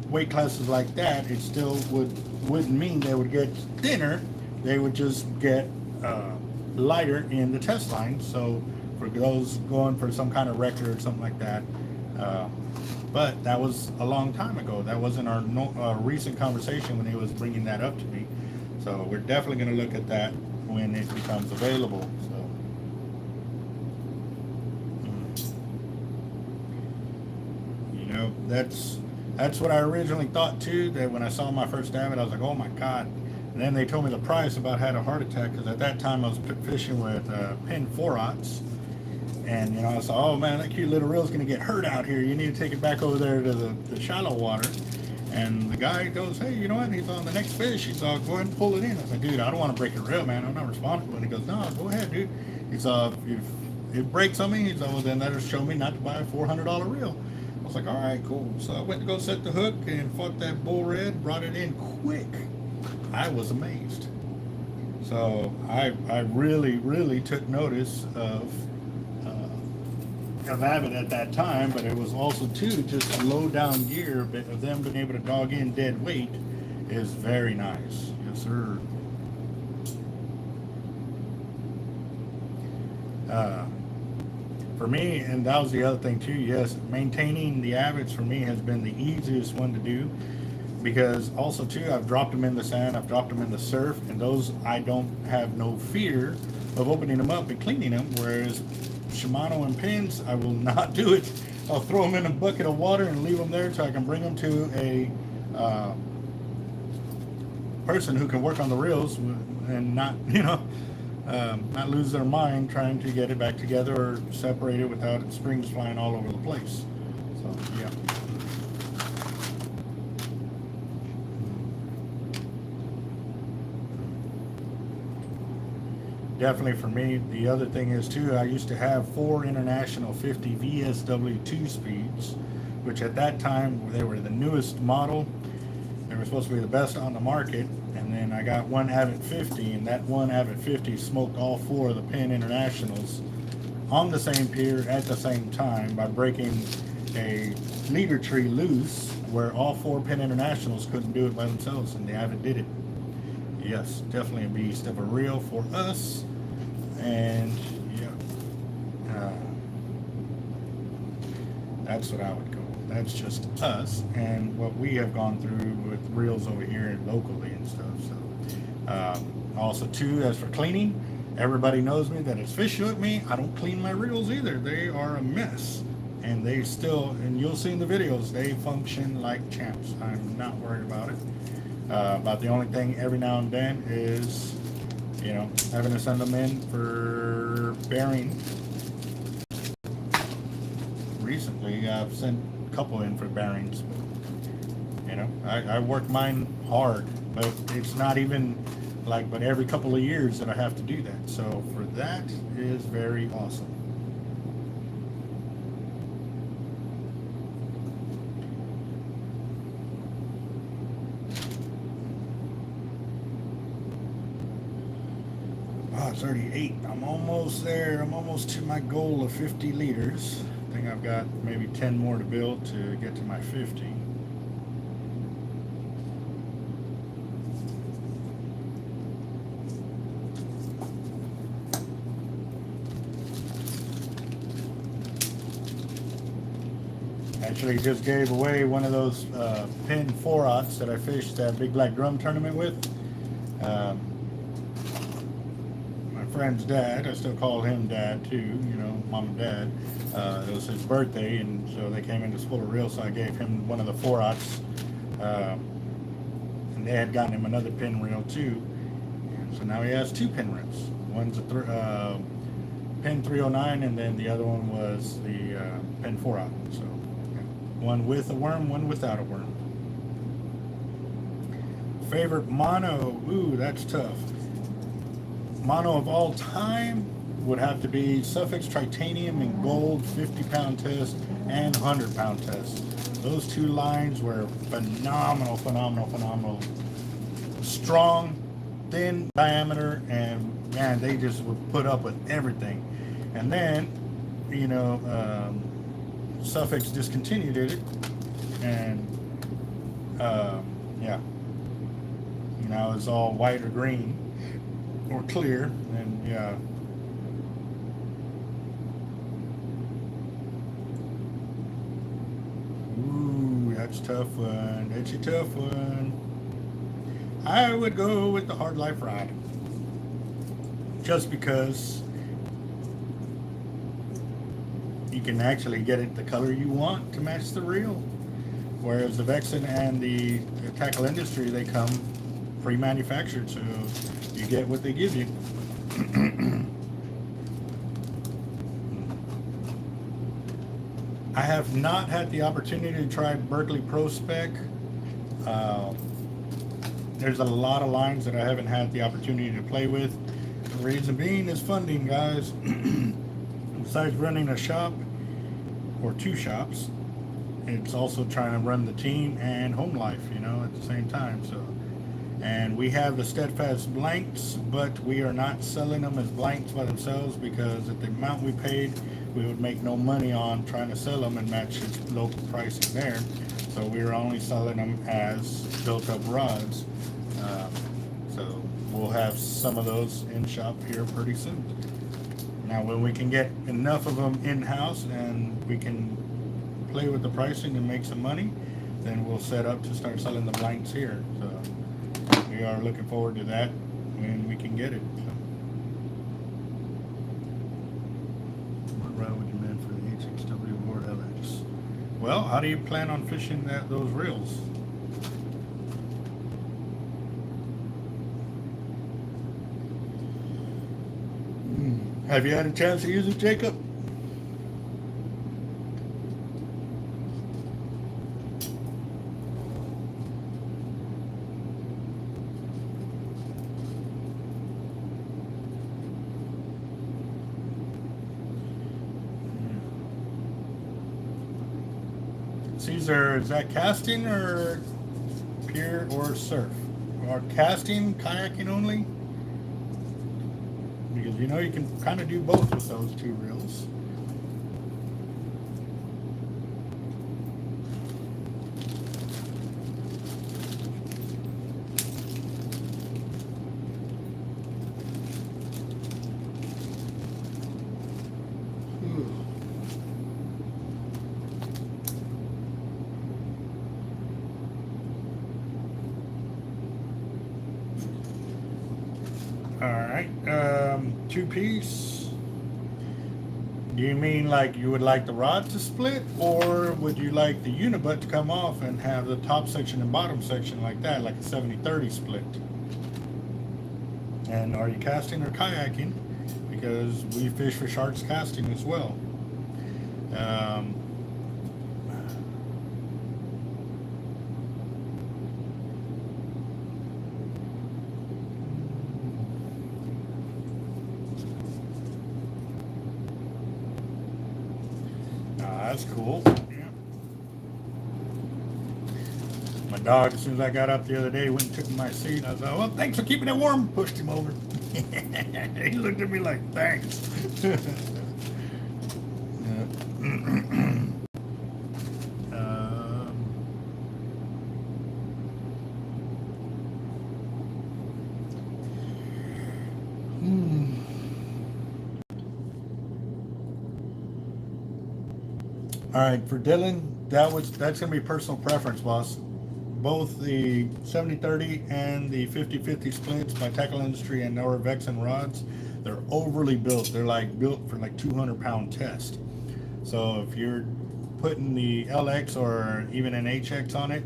Speaker 1: weight classes like that, it still wouldn't mean they would get thinner. They would just get lighter in the test line. So for those going for some kind of record or something like that, but that was a long time ago. That wasn't our recent conversation when he was bringing that up to me. So we're definitely going to look at that when it becomes available. So. You know, that's what I originally thought too, that when I saw my first avid, I was like, oh my God. And then they told me the price, about had a heart attack, because at that time I was fishing with pin 4/0. And, you know, I said, oh man, that cute little reel's going to get hurt out here. You need to take it back over there to the shallow water. And the guy goes, hey, you know what? He's on the next fish. He's all, go ahead and pull it in. I said, dude, I don't want to break your reel, man. I'm not responsible. And he goes, no, go ahead, dude. He's if it breaks on me, he's well, then that'll show me not to buy a $400 reel. I was like, all right, cool. So I went to go set the hook and fought that bull red, brought it in quick. I was amazed. So I really, really took notice of avid at that time, but it was also too just a low down gear of them being able to dog in dead weight is very nice. Yes, sir. For me, and that was the other thing too, yes, maintaining the avids for me has been the easiest one to do, because also too, I've dropped them in the sand, I've dropped them in the surf, and those I don't have no fear of opening them up and cleaning them, whereas Shimano and pins, I will not do it. I'll throw them in a bucket of water and leave them there so I can bring them to a person who can work on the reels and not, you know, not lose their mind trying to get it back together or separate it without springs flying all over the place. So, yeah. Definitely for me, the other thing is too, I used to have 4 International 50 VSW2 speeds, which at that time, they were the newest model. They were supposed to be the best on the market. And then I got one Avet 50, and that one Avet 50 smoked all 4 of the Penn Internationals on the same pier at the same time by breaking a leader tree loose where all 4 Penn Internationals couldn't do it by themselves, and the Avet did it. Yes, definitely a beast of a reel for us. And yeah, that's what I would go. That's just us and what we have gone through with reels over here and locally and stuff. So also too, as for cleaning, everybody knows me that it's fishing with me. I don't clean my reels either. They are a mess, and they still, and you'll see in the videos, they function like champs. I'm not worried about it. About the only thing every now and then is, you know, having to send them in for bearing. Recently, I've sent a couple in for bearings, You know, I work mine hard, but it's not even like, but every couple of years that I have to do that. So for that is very awesome. Oh, it's already 8. I'm almost there. I'm almost to my goal of 50 liters. I think I've got maybe 10 more to build to get to my 50. Actually just gave away one of those pin 4/0s that I fished that Big Black Drum tournament with. My friend's dad, I still call him dad too, you know, mom and dad. It was his birthday, and so they came in to spool a reel, so I gave him one of the 4/0s. And they had gotten him another pin reel too. And so now he has 2 pin reels. One's a pin 309, and then the other one was the pin 4/0. So one with a worm, one without a worm. Favorite mono? Ooh, that's tough. Mono of all time would have to be Suffix Titanium and Gold 50-pound test and 100-pound test. Those 2 lines were phenomenal, phenomenal, phenomenal. Strong, thin diameter, and man, they just would put up with everything. And then, you know, Suffix discontinued it, and yeah, now it's all white or green or clear, and yeah. Ooh, that's a tough one. That's a tough one. I would go with the Hard Life rod, just because you can actually get it the color you want to match the reel. Whereas the Vexen and the tackle industry, they come pre-manufactured, so you get what they give you. I have not had the opportunity to try Berkeley Pro Spec. There's a lot of lines that I haven't had the opportunity to play with. The reason being is funding, guys. Besides running a shop or 2 shops, it's also trying to run the team and home life, you know, at the same time. So, and we have the Steadfast blanks, but we are not selling them as blanks by themselves, because at the amount we paid, we would make no money on trying to sell them and match its local pricing there. So we are only selling them as built up rods. So we'll have some of those in shop here pretty soon. Now, when we can get enough of them in-house and we can play with the pricing and make some money, then we'll set up to start selling the blanks here. So we are looking forward to that when we can get it. So. What route would you man for the HXW Ward LX? Well, how do you plan on fishing those reels? Have you had a chance to use it, Jacob? Caesar, is that casting or pier or surf? Or casting, kayaking only? Because you know you can kind of do both with those 2 reels. Alright, 2-piece. Do you mean like you would like the rod to split, or would you like the unibutt to come off and have the top section and bottom section like that, like a 70-30 split? And are you casting or kayaking? Because we fish for sharks casting as well. that's cool. Yeah. My dog, as soon as I got up the other day, went and took my seat. I was like, well, thanks for keeping it warm. Pushed him over. He looked at me like, thanks. All right, for Dylan, that's gonna be personal preference, boss. Both the 70-30 and the 50-50 splits by Tackle Industry and Norvex and rods, they're overly built. They're like built for like 200-pound test. So if you're putting the LX or even an HX on it,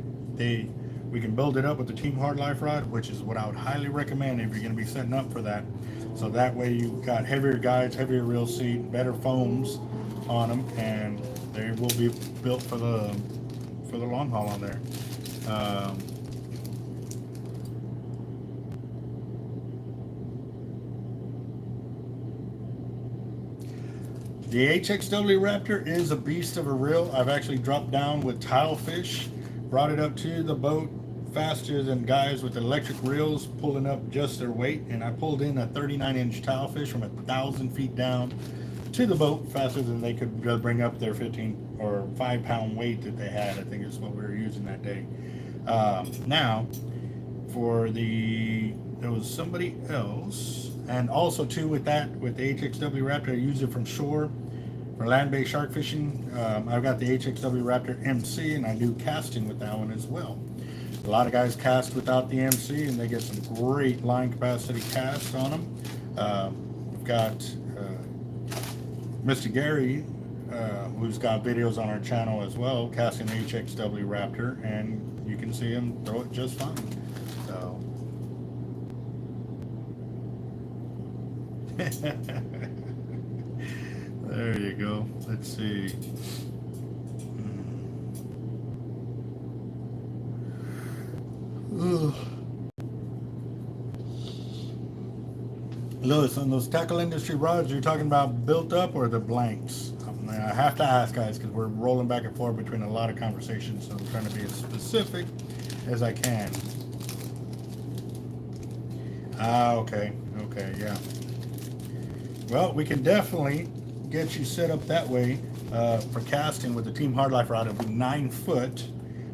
Speaker 1: we can build it up with the Team Hard Life rod, which is what I would highly recommend if you're going to be setting up for that. So that way you've got heavier guides, heavier reel seat, better foams on them, and they will be built for the long haul on there. The HXW Raptor is a beast of a reel. I've actually dropped down with tile fish, brought it up to the boat faster than guys with electric reels pulling up just their weight, and I pulled in a 39-inch tile fish from 1,000 feet down to the boat faster than they could bring up their 15 or 5-pound weight that they had. I think is what we were using that day. Now, for there was somebody else, and also too with the HXW Raptor, I use it from shore for land-based shark fishing. I've got the HXW Raptor MC, and I do casting with that one as well. A lot of guys cast without the MC, and they get some great line capacity casts on them. We've got Mr. Gary, who's got videos on our channel as well, casting the HXW Raptor, and you can see him throw it just fine. So there you go. Let's see. Lewis, on those Tackle Industry rods, you're talking about built up or the blanks? I have to ask, guys, because we're rolling back and forth between a lot of conversations, so I'm trying to be as specific as I can. Okay, yeah. Well, we can definitely get you set up that way for casting with the Team Hard Life rod. It would be 9 foot,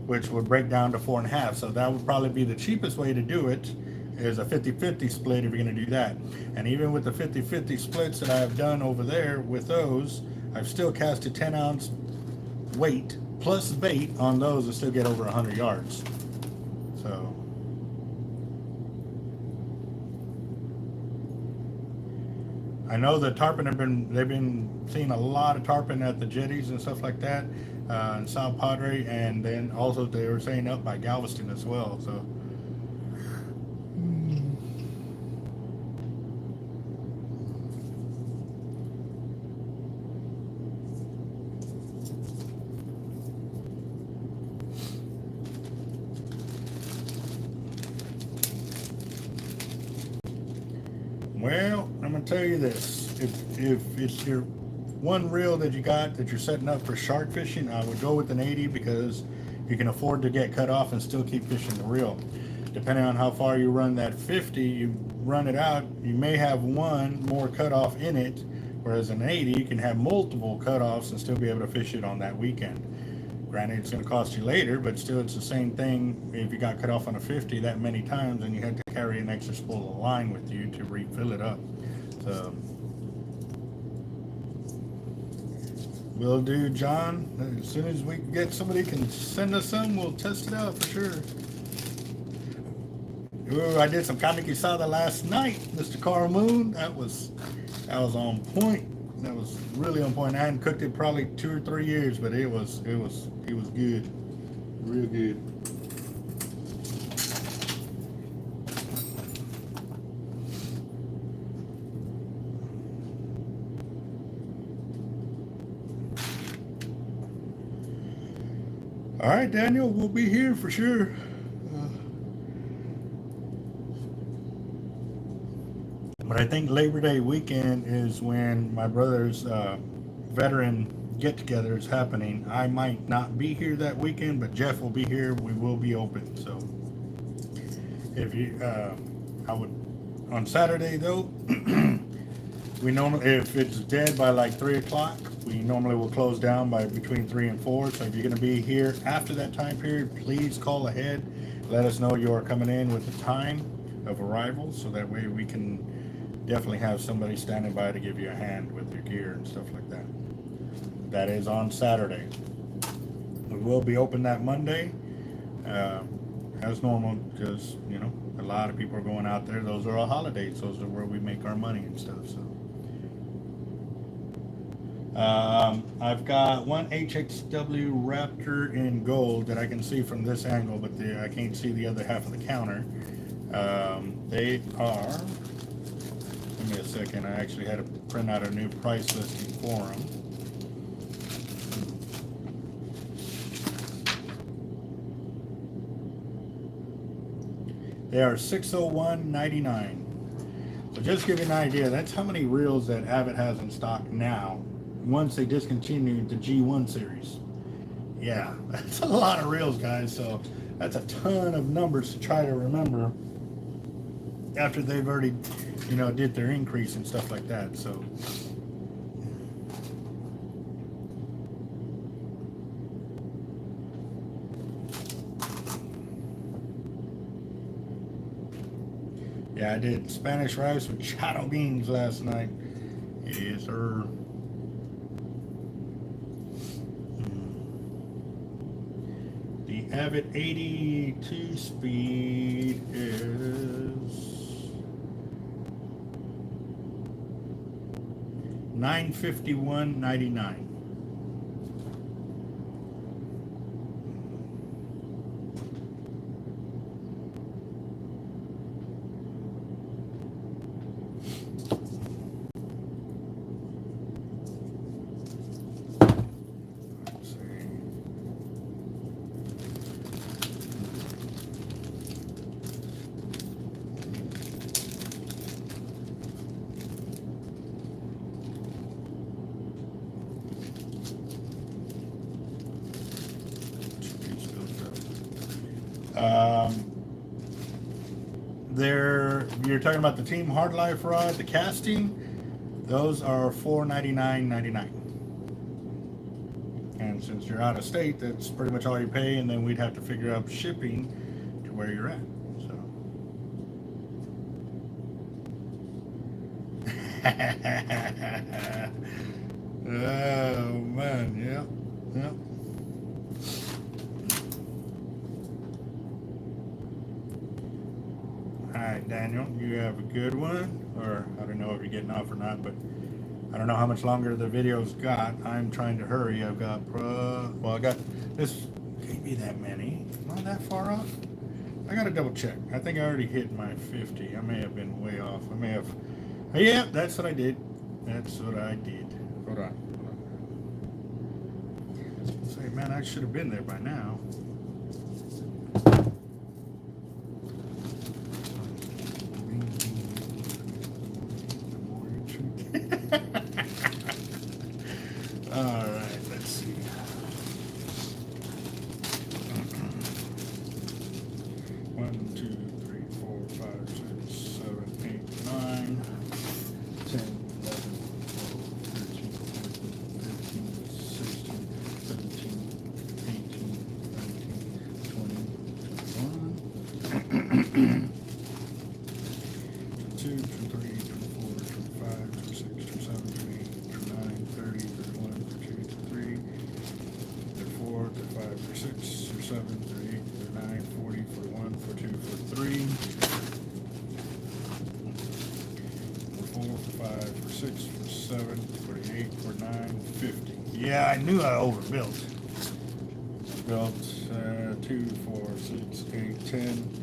Speaker 1: which would break down to 4.5. So that would probably be the cheapest way to do it, is a 50-50 split if you're going to do that. And even with the 50-50 splits that I have done over there with those, I've still cast a 10-ounce weight plus bait on those and still get over 100 yards. So I know the tarpon they've been seeing a lot of tarpon at the jetties and stuff like that in South Padre, and then also they were saying up by Galveston as well. So well, I'm gonna tell you this: if it's your one reel that you got that you're setting up for shark fishing, I would go with an 80 because you can afford to get cut off and still keep fishing the reel. Depending on how far you run that 50, you run it out, you may have one more cutoff in it, whereas an 80 you can have multiple cutoffs and still be able to fish it on that weekend. Granted, it's going to cost you later, but still it's the same thing. If you got cut off on a 50 that many times, and you had to carry an extra spool of line with you to refill it up. So will do, John. As soon as we get somebody can send us some, we'll test it out for sure. Ooh, I did some carne asada last night, Mr. Carl Moon. That was on point. That was really on point. I hadn't cooked it probably 2 or 3 years, but it was good, real good. All right, Daniel, we'll be here for sure. But I think Labor Day weekend is when my brother's veteran get-together is happening. I might not be here that weekend, but Jeff will be here. We will be open. So if you, I would on Saturday though. We normally, if it's dead by like 3 o'clock, we normally will close down by between 3 and 4. So if you're going to be here after that time period, please call ahead. Let us know you are coming in with the time of arrival, so that way we can definitely have somebody standing by to give you a hand with your gear and stuff like that. That is on Saturday. We will be open that Monday as normal, because you know a lot of people are going out there. Those are our holidays. Those are where we make our money and stuff. So I've got one HXW Raptor in gold that I can see from this angle, but I can't see the other half of the counter. They are, give me a second, I actually had to print out a new price listing for them. They are $601.99. So just to give you an idea, that's how many reels that Avet has in stock now, once they discontinued the G1 series. Yeah, that's a lot of reels, guys. So that's a ton of numbers to try to remember after they've already, you know, did their increase and stuff like that. So yeah, I did Spanish rice with chado beans last night. Yes, sir. The Avet 82 speed is $951.99. You're talking about the Team Hard Life rod, the casting. Those are $499.99. And since you're out of state, that's pretty much all you pay, and then we'd have to figure out shipping to where you're at. So. Oh man, yeah. Alright, Daniel, you have a good one. Or I don't know if you're getting off or not, but I don't know how much longer the video's got. I'm trying to hurry. I've got I got this, can't be that many. Not that far off. I gotta double check. I think I already hit my 50. I may have been way off. I may have, yeah, that's what I did. That's what I did. Hold on. Say, man, I should have been there by now. All right, let's see. 1, 2, 3, 4, 5, 6, 7, 8, 9, 10, 11, 12, 13, 14, 15, 16, 17, 18, 19, 20, 21. 2, 3, 4, 5, 6, 7, 8, 9, 30, 31, 32, 33, 34, 35, 36, 37, 38, 39, 40, 41, 42, 43, 44, 45, 46, 47, 48, 49, 50. Yeah, I knew I overbuilt. Built 2, 4, 6, 8, 10,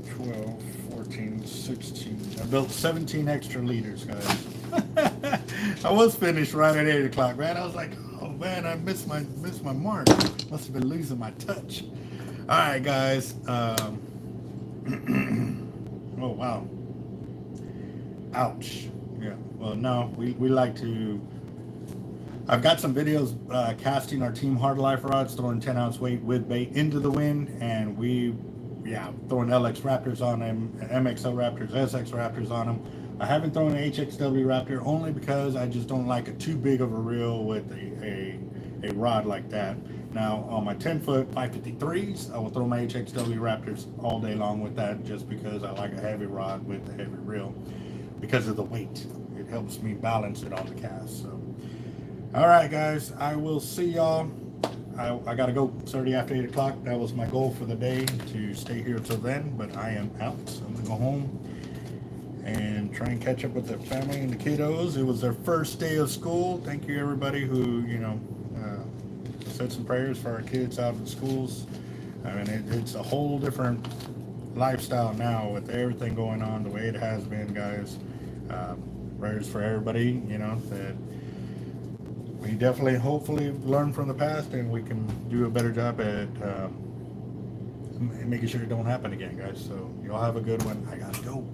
Speaker 1: 12, 14, 16. I built 17 extra liters, guys. I was finished right at 8 o'clock, man. I was like, oh man, I missed my mark. Must have been losing my touch. All right, guys. Oh wow. Ouch. Yeah. Well, no, we like to I've got some videos casting our Team Hard Life rods, throwing 10-ounce weight with bait into the wind, and throwing LX Raptors on them, MXL Raptors, SX Raptors on them. I haven't thrown an HXW Raptor only because I just don't like it too big of a reel with a rod like that. Now on my 10-foot 553s, I will throw my HXW Raptors all day long with that, just because I like a heavy rod with a heavy reel because of the weight. It helps me balance it on the cast. So, all right, guys, I will see y'all. I gotta go. It's already after 8 o'clock. That was my goal for the day, to stay here till then, but I am out. So I'm gonna go home and try and catch up with the family and the kiddos. It was their first day of school. Thank you, everybody who said some prayers for our kids out in schools. I mean, it's a whole different lifestyle now with everything going on the way it has been, guys. Prayers for everybody, that we definitely, hopefully, learn from the past, and we can do a better job at making sure it don't happen again, guys. So y'all have a good one. I gotta go.